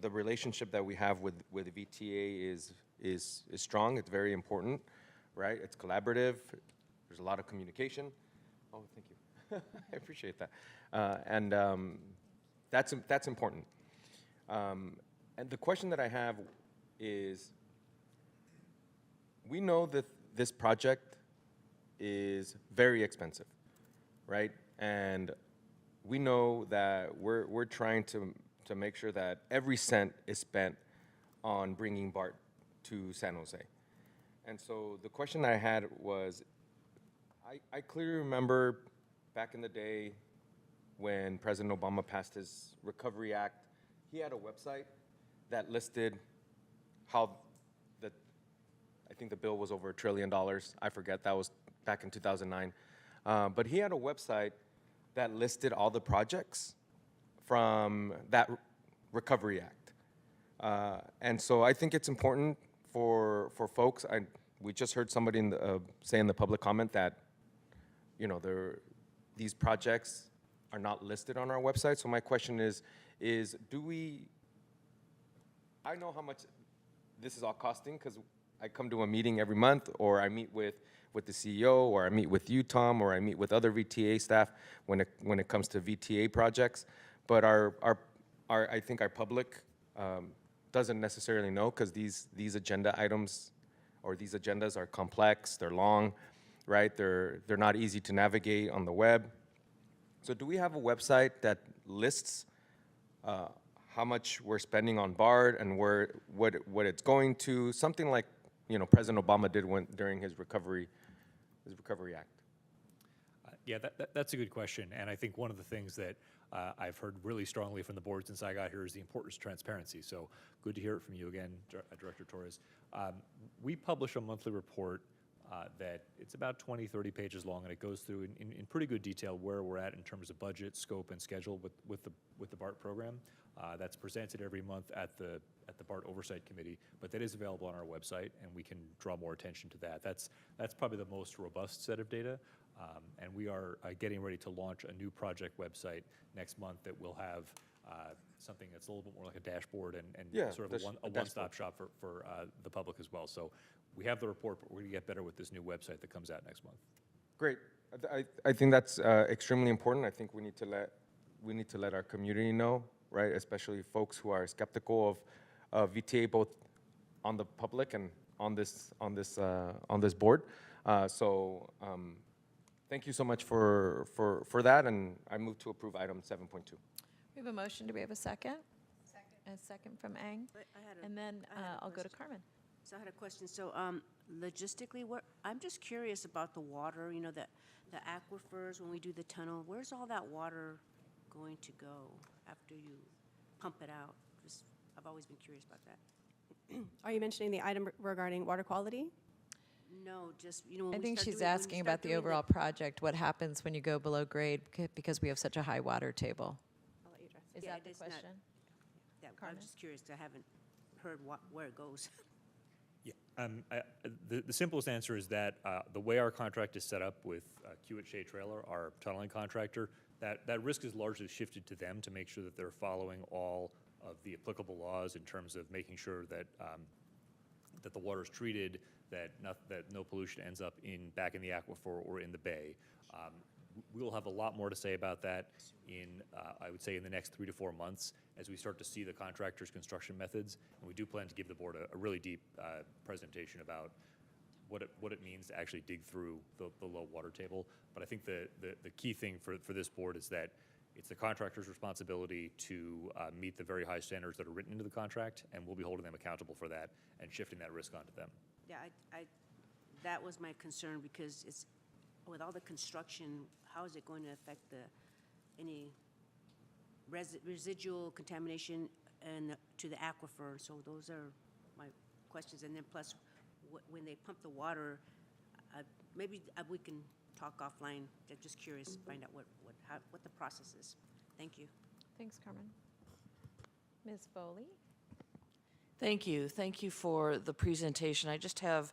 relationship that we have with the VTA is strong. It's very important, right? It's collaborative. There's a lot of communication. Oh, thank you. I appreciate that. And that's important. And the question that I have is, we know that this project is very expensive, right? And we know that we're trying to make sure that every cent is spent on bringing BART to San Jose. And so the question I had was, I clearly remember back in the day when President Obama passed his Recovery Act, he had a website that listed how I think the bill was over $1 trillion. I forget, that was back in 2009. But he had a website that listed all the projects from that Recovery Act. And so I think it's important for folks. We just heard somebody say in the public comment that, you know, these projects are not listed on our website. So my question is do we, I know how much this is all costing because I come to a meeting every month, or I meet with the CEO, or I meet with you, Tom, or I meet with other VTA staff when it comes to VTA projects. But I think our public doesn't necessarily know, because these agenda items or these agendas are complex, they're long, right? They're not easy to navigate on the web. So do we have a website that lists how much we're spending on BART and what it's going to, something like, you know, President Obama did during his Recovery Act? Yeah, that's a good question. And I think one of the things that I've heard really strongly from the board since I got here is the importance of transparency. So good to hear it from you again, Director Torres. We publish a monthly report that it's about 20, 30 pages long, and it goes through in pretty good detail where we're at in terms of budget, scope, and schedule with the BART program. That's presented every month at the BART Oversight Committee, but that is available on our website, and we can draw more attention to that. That's probably the most robust set of data, and we are getting ready to launch a new project website next month that will have something that's a little bit more like a dashboard and sort of a one-stop shop for the public as well. So we have the report, but we're going to get better with this new website that comes out next month. Great. I think that's extremely important. I think we need to let our community know, right? Especially folks who are skeptical of VTA, both on the public and on this board. So thank you so much for that, and I move to approve item 7.2. We have a motion. Do we have a second? Second. A second from Ang. And then I'll go to Carmen. So I had a question. So logistically, I'm just curious about the water, you know, the aquifers when we do the tunnel. Where's all that water going to go after you pump it out? I've always been curious about that. Are you mentioning the item regarding water quality? No, just, you know, when I we think start she's doing- when you asking start about the doing overall project, what happens when you go below grade because we have such a high water table. I'll let you address. Is Yeah, that the it's not- question? Yeah, Carmen? I'm just curious. I haven't heard where it goes. Yeah, the simplest answer is that the way our contract is set up with Kiewit Shea Trailer, our tunneling contractor, that risk is largely shifted to them to make sure that they're following all of the applicable laws in terms of making sure that that the water is treated, that no pollution ends up back in the aquifer or in the bay. We will have a lot more to say about that I would say in the next 3 to 4 months as we start to see the contractor's construction methods. And we do plan to give the board a really deep presentation about what it means to actually dig through the low water table. But I think the key thing for this board is that it's the contractor's responsibility to meet the very high standards that are written into the contract, and we'll be holding them accountable for that and shifting that risk onto them. Yeah, that was my concern, because it's, with all the construction, how is it going to affect any residual contamination to the aquifer? So those are my questions. And then plus, when they pump the water, maybe we can talk offline. I'm just curious, find out what the process is. Thank you. Thanks, Carmen. Ms. Foley? Thank you. Thank you for the presentation. I just have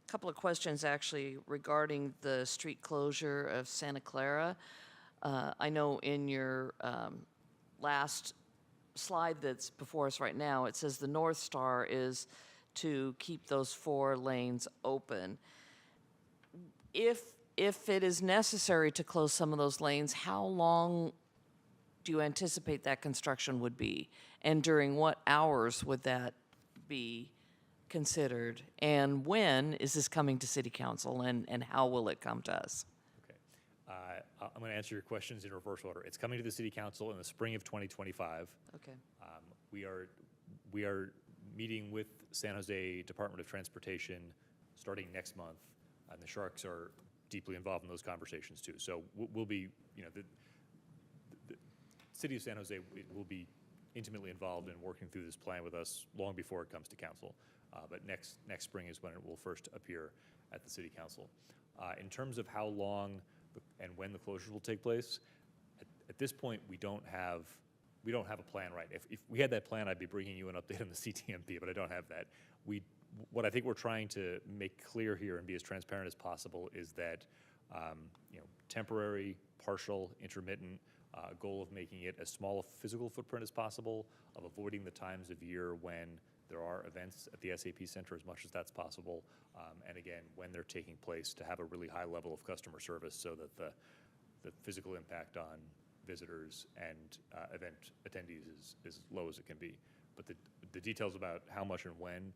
a couple of questions actually regarding the street closure of Santa Clara. I know in your last slide that's before us right now, it says the North Star is to keep those 4 lanes open. If it is necessary to close some of those lanes, how long do you anticipate that construction would be? And during what hours would that be considered? And when is this coming to City Council, and how will it come to us? I'm going to answer your questions in reverse order. It's coming to the City Council in the spring of 2025. Okay. We are meeting with San Jose Department of Transportation starting next month, and the Sharks are deeply involved in those conversations too. So we'll be, the City of San Jose will be intimately involved in working through this plan with us long before it comes to council. But next spring is when it will first appear at the City Council. In terms of how long and when the closures will take place, at this point we don't have a plan, right? If we had that plan, I'd be bringing you an update on the CTMP, but I don't have that. What I think we're trying to make clear here and be as transparent as possible is that temporary, partial, intermittent, goal of making it as small a physical footprint as possible, of avoiding the times of year when there are events at the SAP Center as much as that's possible, and again, when they're taking place, to have a really high level of customer service so that the physical impact on visitors and event attendees is as low as it can be. But the details about how much and when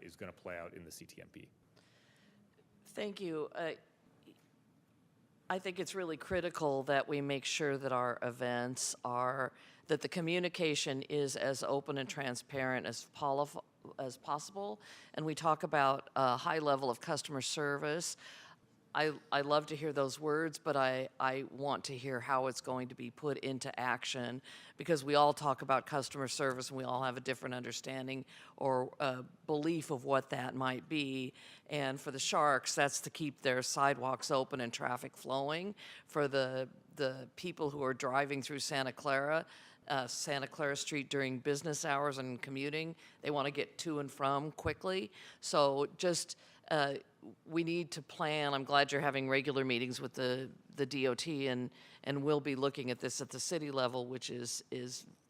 is going to play out in the CTMP. Thank you. I think it's really critical that we make sure that our events that the communication is as open and transparent as possible. And we talk about a high level of customer service. I love to hear those words, but I want to hear how it's going to be put into action, because we all talk about customer service and we all have a different understanding or belief of what that might be. And for the Sharks, that's to keep their sidewalks open and traffic flowing. For the people who are driving through Santa Clara Street during business hours and commuting, they want to get to and from quickly. So just we need to plan. I'm glad you're having regular meetings with the DOT, and we'll be looking at this at the city level, which is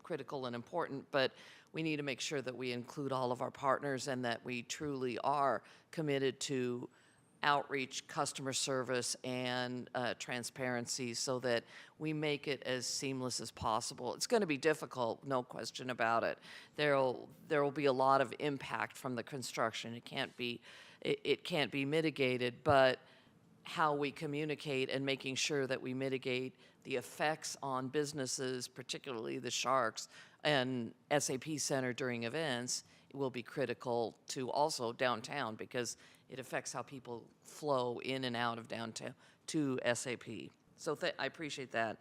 critical and important, but we need to make sure that we include all of our partners and that we truly are committed to outreach, customer service, and transparency so that we make it as seamless as possible. It's going to be difficult, no question about it. There will be a lot of impact from the construction. It can't be mitigated, but how we communicate and making sure that we mitigate the effects on businesses, particularly the Sharks and SAP Center during events, will be critical to also downtown, because it affects how people flow in and out of downtown to SAP. So I appreciate that.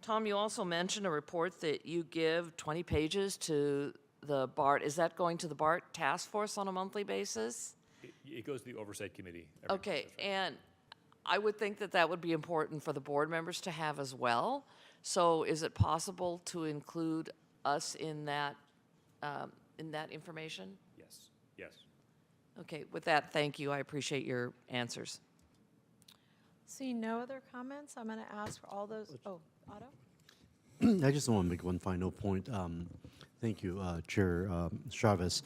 Tom, you also mentioned a report that you give 20 pages to the BART. Is that going to the BART task force on a monthly basis? It goes to the Oversight Committee. Okay, and I would think that that would be important for the board members to have as well. So is it possible to include us in that information? Yes. Okay, with that, thank you. I appreciate your answers. See no other comments. I'm going to ask for all those. Oh, Otto? I just want to make one final point. Thank you, Chair Chavez.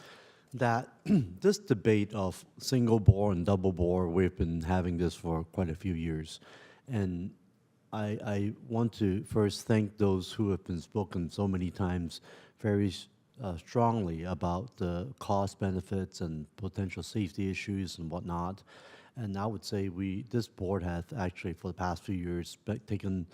that this debate of single bore and double bore, we've been having this for quite a few years. And I want to first thank those who have been spoken so many times very strongly about the cost benefits and potential safety issues and whatnot. And I would say this board has actually, for the past few years, taken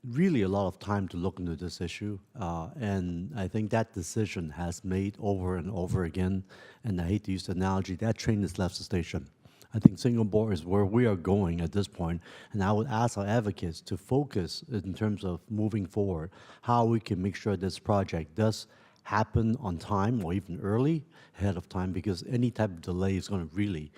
really a lot of time to look into this issue. And I think that decision has made over and over again, and I hate to use the analogy, that train has left the station. I think single bore is where we are going at this point, and I would ask our advocates to focus in terms of moving forward, how we can make sure this project does happen on time or even early, ahead of time, because any type of delay is going to really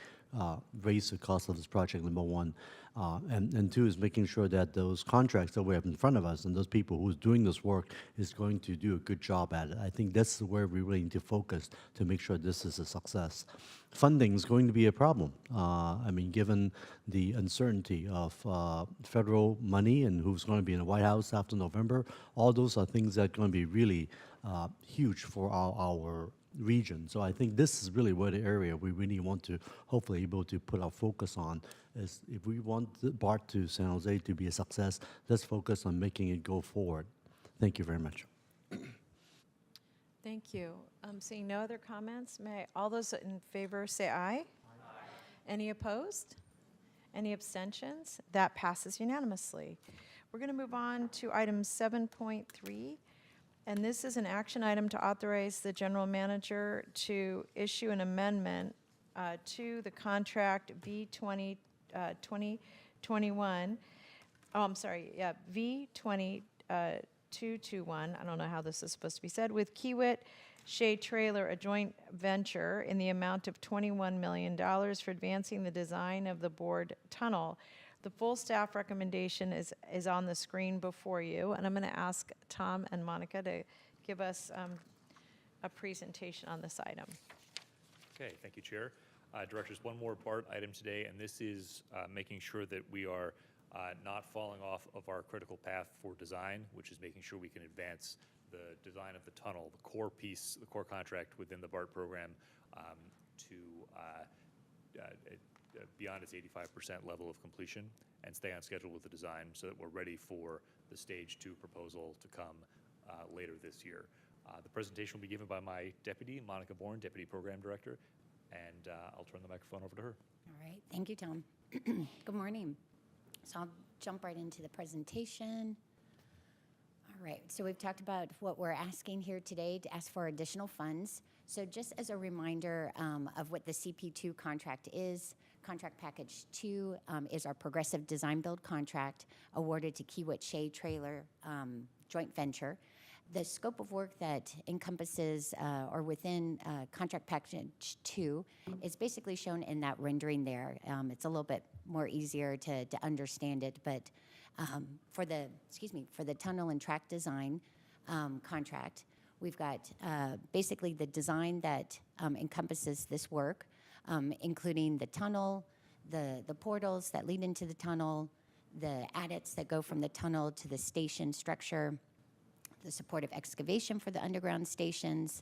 raise the cost of this project, number one. And two is making sure that those contracts that we have in front of us and those people who's doing this work is going to do a good job at it. I think that's where we really need to focus to make sure this is a success. Funding is going to be a problem. I mean, given the uncertainty of federal money and who's going to be in the White House after November, all those are things that are going to be really huge for our region. So I think this is really where the area we really want to hopefully able to put our focus on is if we want the BART to San Jose to be a success, let's focus on making it go forward. Thank you very much. Thank you. Seeing no other comments, may all those in favor say aye. Aye. Any opposed? Any abstentions? That passes unanimously. We're going to move on to item 7.3. And this is an action item to authorize the general manager to issue an amendment to the contract V20 2021. V2221. I don't know how this is supposed to be said. With Kiewit Shea Trailer, a joint venture, in the amount of $21 million for advancing the design of the bored tunnel. The full staff recommendation is on the screen before you, and I'm going to ask Tom and Monica to give us a presentation on this item. Okay, thank you, Chair. Directors, one more BART item today, and this is making sure that we are not falling off of our critical path for design, which is making sure we can advance the design of the tunnel, the core piece, the core contract within the BART program to beyond its 85% level of completion and stay on schedule with the design so that we're ready for the stage 2 proposal to come later this year. The presentation will be given by my deputy, Monica Bourne, Deputy Program Director, and I'll turn the microphone over to her. All right, thank you, Tom. Good morning. So I'll jump right into the presentation. All right, so we've talked about what we're asking here today to ask for additional funds. So just as a reminder of what the CP2 contract is, Contract Package 2 is our progressive design build contract awarded to Kiewit Shea Trailer joint venture. The scope of work that encompasses or within Contract Package 2 is basically shown in that rendering there. It's a little bit more easier to understand it, but for the tunnel and track design contract, we've got basically the design that encompasses this work, including the tunnel, the portals that lead into the tunnel, the adits that go from the tunnel to the station structure, the supportive excavation for the underground stations,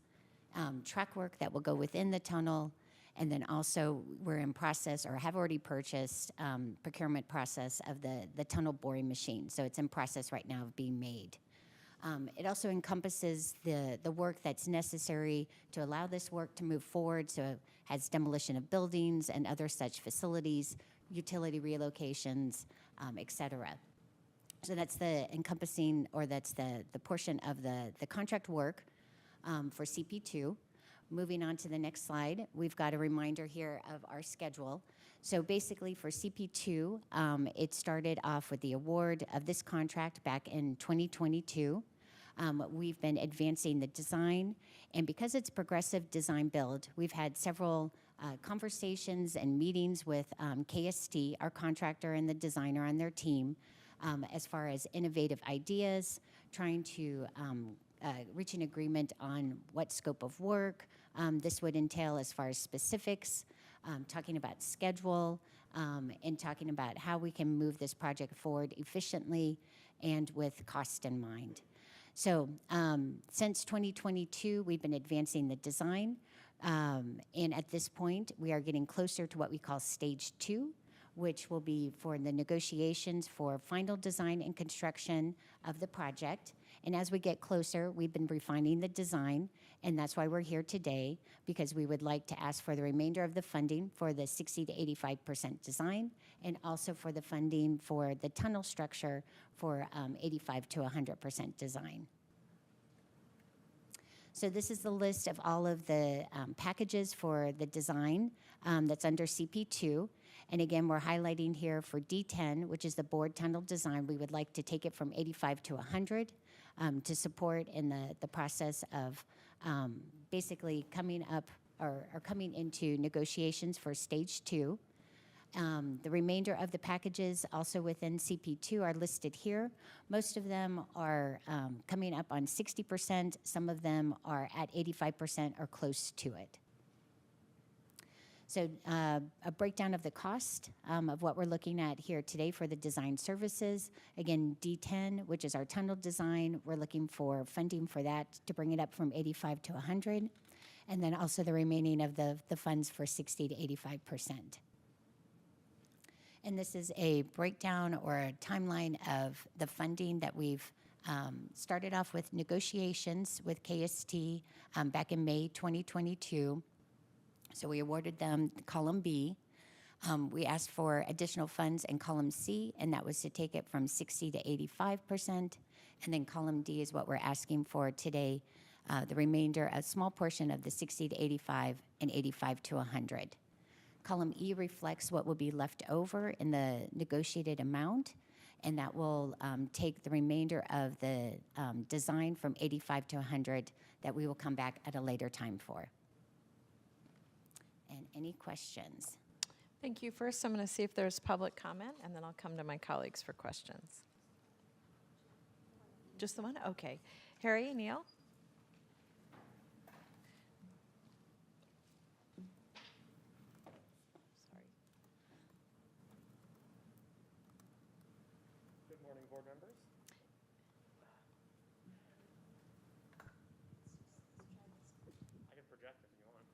track work that will go within the tunnel, and then also we're in process or have already purchased procurement process of the tunnel boring machine. So it's in process right now of being made. It also encompasses the work that's necessary to allow this work to move forward, so it has demolition of buildings and other such facilities, utility relocations, et cetera. So that's the encompassing, or that's the portion of the contract work for CP2. Moving on to the next slide, we've got a reminder here of our schedule. So basically for CP2, it started off with the award of this contract back in 2022. We've been advancing the design, and because it's progressive design build, we've had several conversations and meetings with KST, our contractor and the designer on their team, as far as innovative ideas, trying to reach an agreement on what scope of work this would entail as far as specifics, talking about schedule, and talking about how we can move this project forward efficiently and with cost in mind. So since 2022, we've been advancing the design. And at this point, we are getting closer to what we call stage 2, which will be for the negotiations for final design and construction of the project. And as we get closer, we've been refining the design, and that's why we're here today, because we would like to ask for the remainder of the funding for the 60 to 85% design, and also for the funding for the tunnel structure for 85 to 100% design. So this is the list of all of the packages for the design that's under CP2. And again, we're highlighting here for D10, which is the board tunnel design. We would like to take it from 85 to 100 to support in the process of basically coming up or coming into negotiations for stage 2. The remainder of the packages also within CP2 are listed here. Most of them are coming up on 60%. Some of them are at 85% or close to it. So a breakdown of the cost of what we're looking at here today for the design services. Again, D10, which is our tunnel design, we're looking for funding for that to bring it up from 85 to 100. And then also the remaining of the funds for 60 to 85%. And this is a breakdown or a timeline of the funding that we've started off with negotiations with KST back in May 2022. So we awarded them column B. We asked for additional funds in column C, and that was to take it from 60 to 85%. And then column D is what we're asking for today, the remainder, a small portion of the 60 to 85 and 85 to 100. Column E reflects what will be left over in the negotiated amount, and that will take the remainder of the design from 85 to 100 that we will come back at a later time for. And any questions? Thank you. First, I'm going to see if there's public comment, and then I'll come to my colleagues for questions. Just the one? Okay. Harry, Neil? Sorry. Good morning, board members. I can project if you want.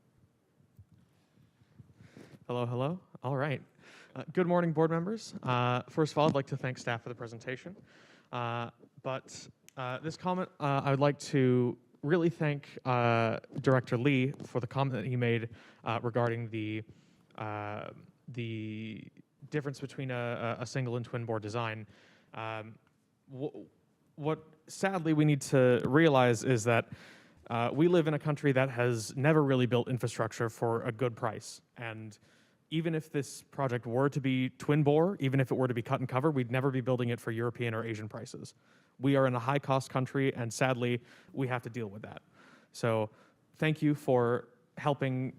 Hello, hello. All right. Good morning, board members. First of all, I'd like to thank staff for the presentation. This comment, I would like to really thank Director Lee for the comment that he made regarding the difference between a single and twin bore design. What sadly we need to realize is that we live in a country that has never really built infrastructure for a good price. And even if this project were to be twin bore, even if it were to be cut and cover, we'd never be building it for European or Asian prices. We are in a high cost country, and sadly, we have to deal with that. So thank you for helping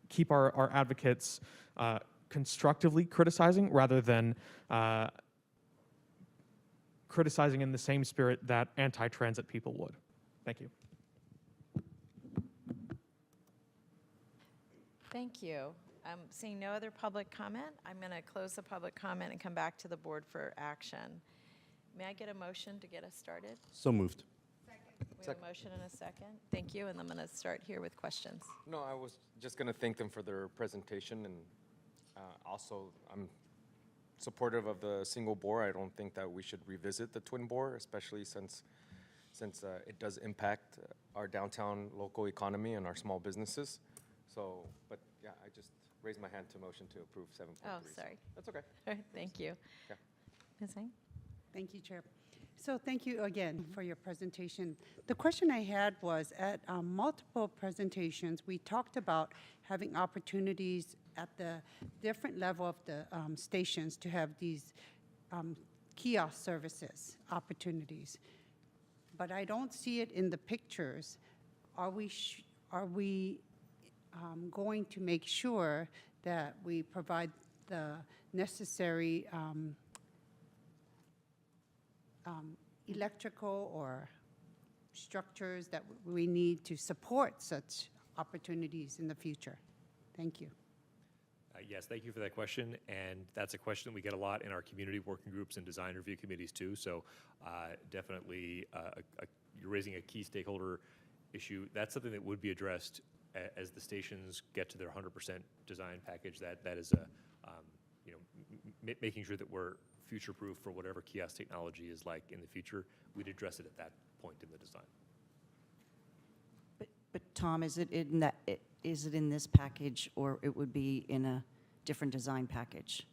keep our advocates constructively criticizing rather than criticizing in the same spirit that anti-transit people would. Thank you. Thank you. Seeing no other public comment, I'm going to close the public comment and come back to the board for action. May I get a motion to get us started? So moved. We have a motion and a second. Thank you, and I'm going to start here with questions. No, I was just going to thank them for their presentation, and also I'm supportive of the single bore. I don't think that we should revisit the twin bore, especially since it does impact our downtown local economy and our small businesses. So, but yeah, I just raised my hand to motion to approve 7.3. Oh, sorry. That's okay. All right, thank you. Okay. Ms. Heng? Thank you, Chair. So thank you again for your presentation. The question I had was, at multiple presentations, we talked about having opportunities at the different level of the stations to have these kiosk services opportunities. But I don't see it in the pictures. Are we going to make sure that we provide the necessary electrical or structures that we need to support such opportunities in the future? Thank you. Yes, thank you for that question, and that's a question we get a lot in our community working groups and design review committees too, so definitely you're raising a key stakeholder issue. That's something that would be addressed as the stations get to their 100% design package. That is a, you know, making sure that we're future-proof for whatever kiosk technology is like in the future. We'd address it at that point in the design. But Tom, is it in that, is it in this package, or it would be in a different design package?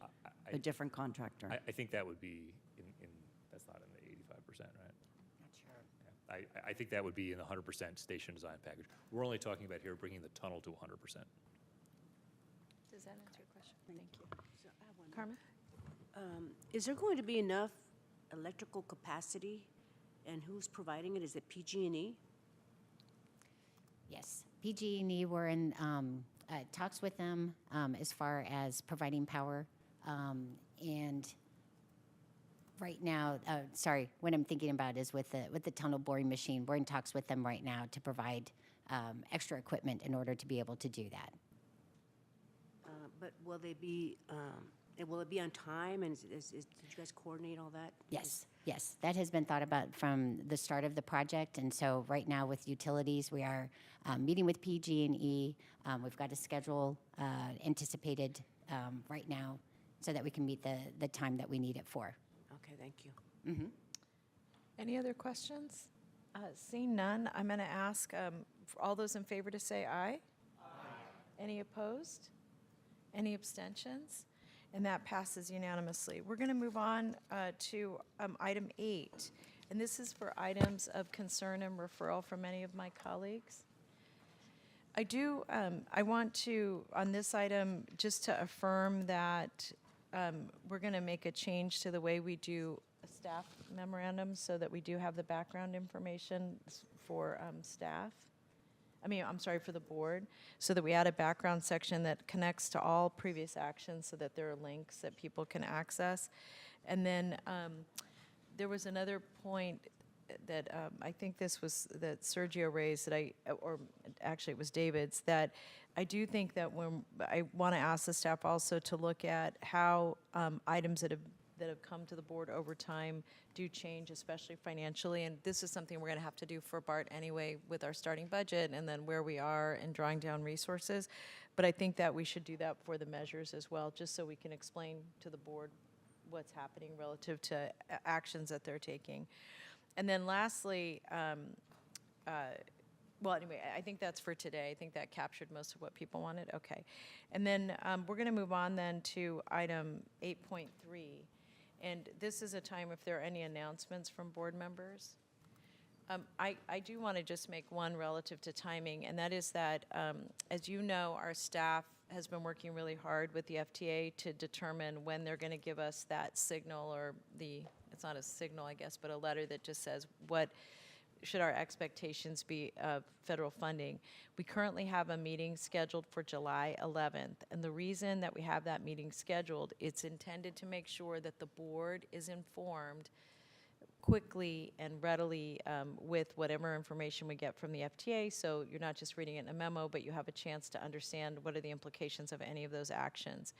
A different contractor? I think that would be in that's not in the 85%, right? Not sure. I think that would be in the 100% station design package. We're only talking about here bringing the tunnel to 100%. Does that answer your question? Thank you. So I have one more. Carmen? Is there going to be enough electrical capacity, and who's providing it? Is it PG&E? Yes, PG&E, we're in talks with them as far as providing power. And right now, sorry, what I'm thinking about is with the tunnel boring machine, we're in talks with them right now to provide extra equipment in order to be able to do that. But will they be? Will it be on time? And did you guys coordinate all that? Yes, yes, that has been thought about from the start of the project. And so right now with utilities, we are meeting with PG&E. We've got a schedule anticipated right now so that we can meet the time that we need it for. Okay, thank you. Any other questions? Seeing none, I'm going to ask for all those in favor to say aye. Aye. Any opposed? Any abstentions? And that passes unanimously. We're going to move on to item 8. And this is for items of concern and referral from many of my colleagues. I want to, on this item, just to affirm that we're going to make a change to the way we do a staff memorandum so that we do have the background information for staff. I'm sorry, for the board, so that we add a background section that connects to all previous actions so that there are links that people can access. And then there was another point that I think this was that Sergio raised or actually it was David's, that I do think that when I want to ask the staff also to look at how items that have come to the board over time do change, especially financially. And this is something we're going to have to do for BART anyway with our starting budget and then where we are in drawing down resources. But I think that we should do that for the measures as well, just so we can explain to the board what's happening relative to actions that they're taking. And then lastly, well, anyway, I think that's for today. I think that captured most of what people wanted. Okay. And then we're going to move on then to item 8.3. And this is a time if there are any announcements from board members. I do want to just make one relative to timing, and that is that, as you know, our staff has been working really hard with the FTA to determine when they're going to give us that signal, or it's not a signal, I guess, but a letter that just says what should our expectations be of federal funding. We currently have a meeting scheduled for July 11th, and the reason that we have that meeting scheduled, it's intended to make sure that the board is informed quickly and readily with whatever information we get from the FTA, so you're not just reading it in a memo, but you have a chance to understand what are the implications of any of those actions.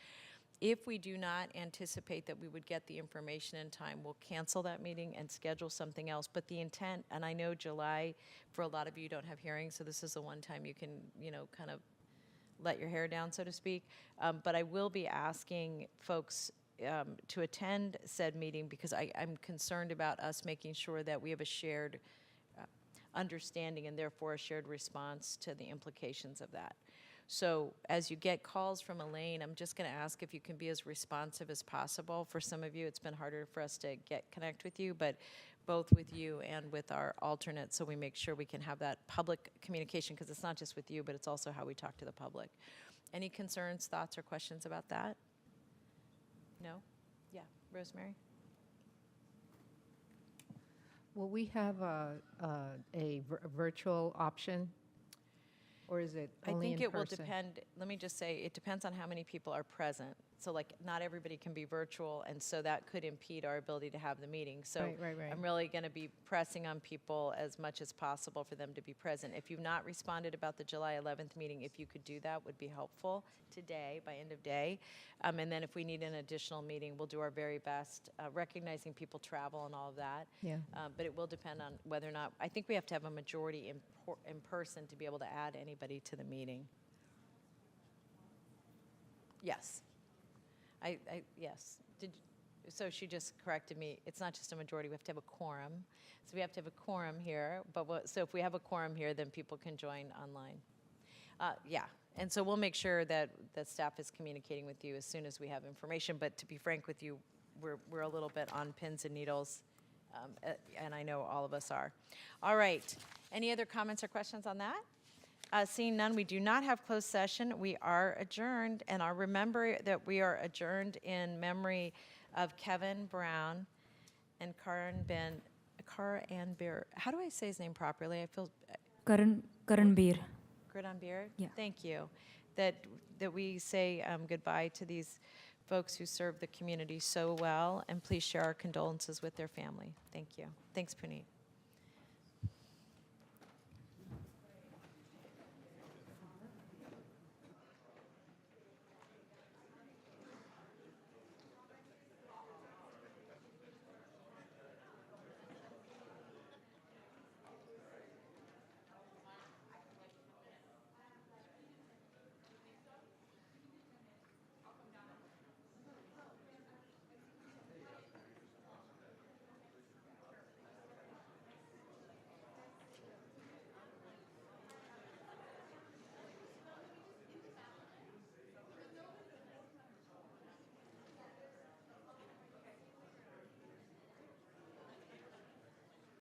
If we do not anticipate that we would get the information in time, we'll cancel that meeting and schedule something else. But the intent, and I know July, for a lot of you don't have hearings, so this is the one time you can, kind of let your hair down, so to speak. But I will be asking folks to attend said meeting because I'm concerned about us making sure that we have a shared understanding and therefore a shared response to the implications of that. So as you get calls from Elaine, I'm just going to ask if you can be as responsive as possible. For some of you, it's been harder for us to connect with you, but both with you and with our alternate, so we make sure we can have that public communication, because it's not just with you, but it's also how we talk to the public. Any concerns, thoughts, or questions about that? No? Yeah, Rosemary? Will we have a virtual option? Or is it only in person? I think it will depend. Let me just say, it depends on how many people are present. So like, not everybody can be virtual, and so that could impede our ability to have the meeting. So Right. I'm really going to be pressing on people as much as possible for them to be present. If you've not responded about the July 11th meeting, if you could do that, would be helpful today, by end of day. And then if we need an additional meeting, we'll do our very best, recognizing people travel and all of that. Yeah. But it will depend on whether or not, I think we have to have a majority in person to be able to add anybody to the meeting. Yes. Yes. So she just corrected me. It's not just a majority, we have to have a quorum. So we have to have a quorum here, so if we have a quorum here, then people can join online. Yeah, and so we'll make sure that the staff is communicating with you as soon as we have information, but to be frank with you, we're a little bit on pins and needles, and I know all of us are. All right, any other comments or questions on that? Seeing none, we do not have closed session. We are adjourned, and I'll remember that we are adjourned in memory of Kevin Brown and Karan Bir. How do I say his name properly? I feel Karan Bir. Karan Bir. Yeah. Thank you. That we say goodbye to these folks who serve the community so well, and please share our condolences with their family. Thank you. Thanks, Puneet.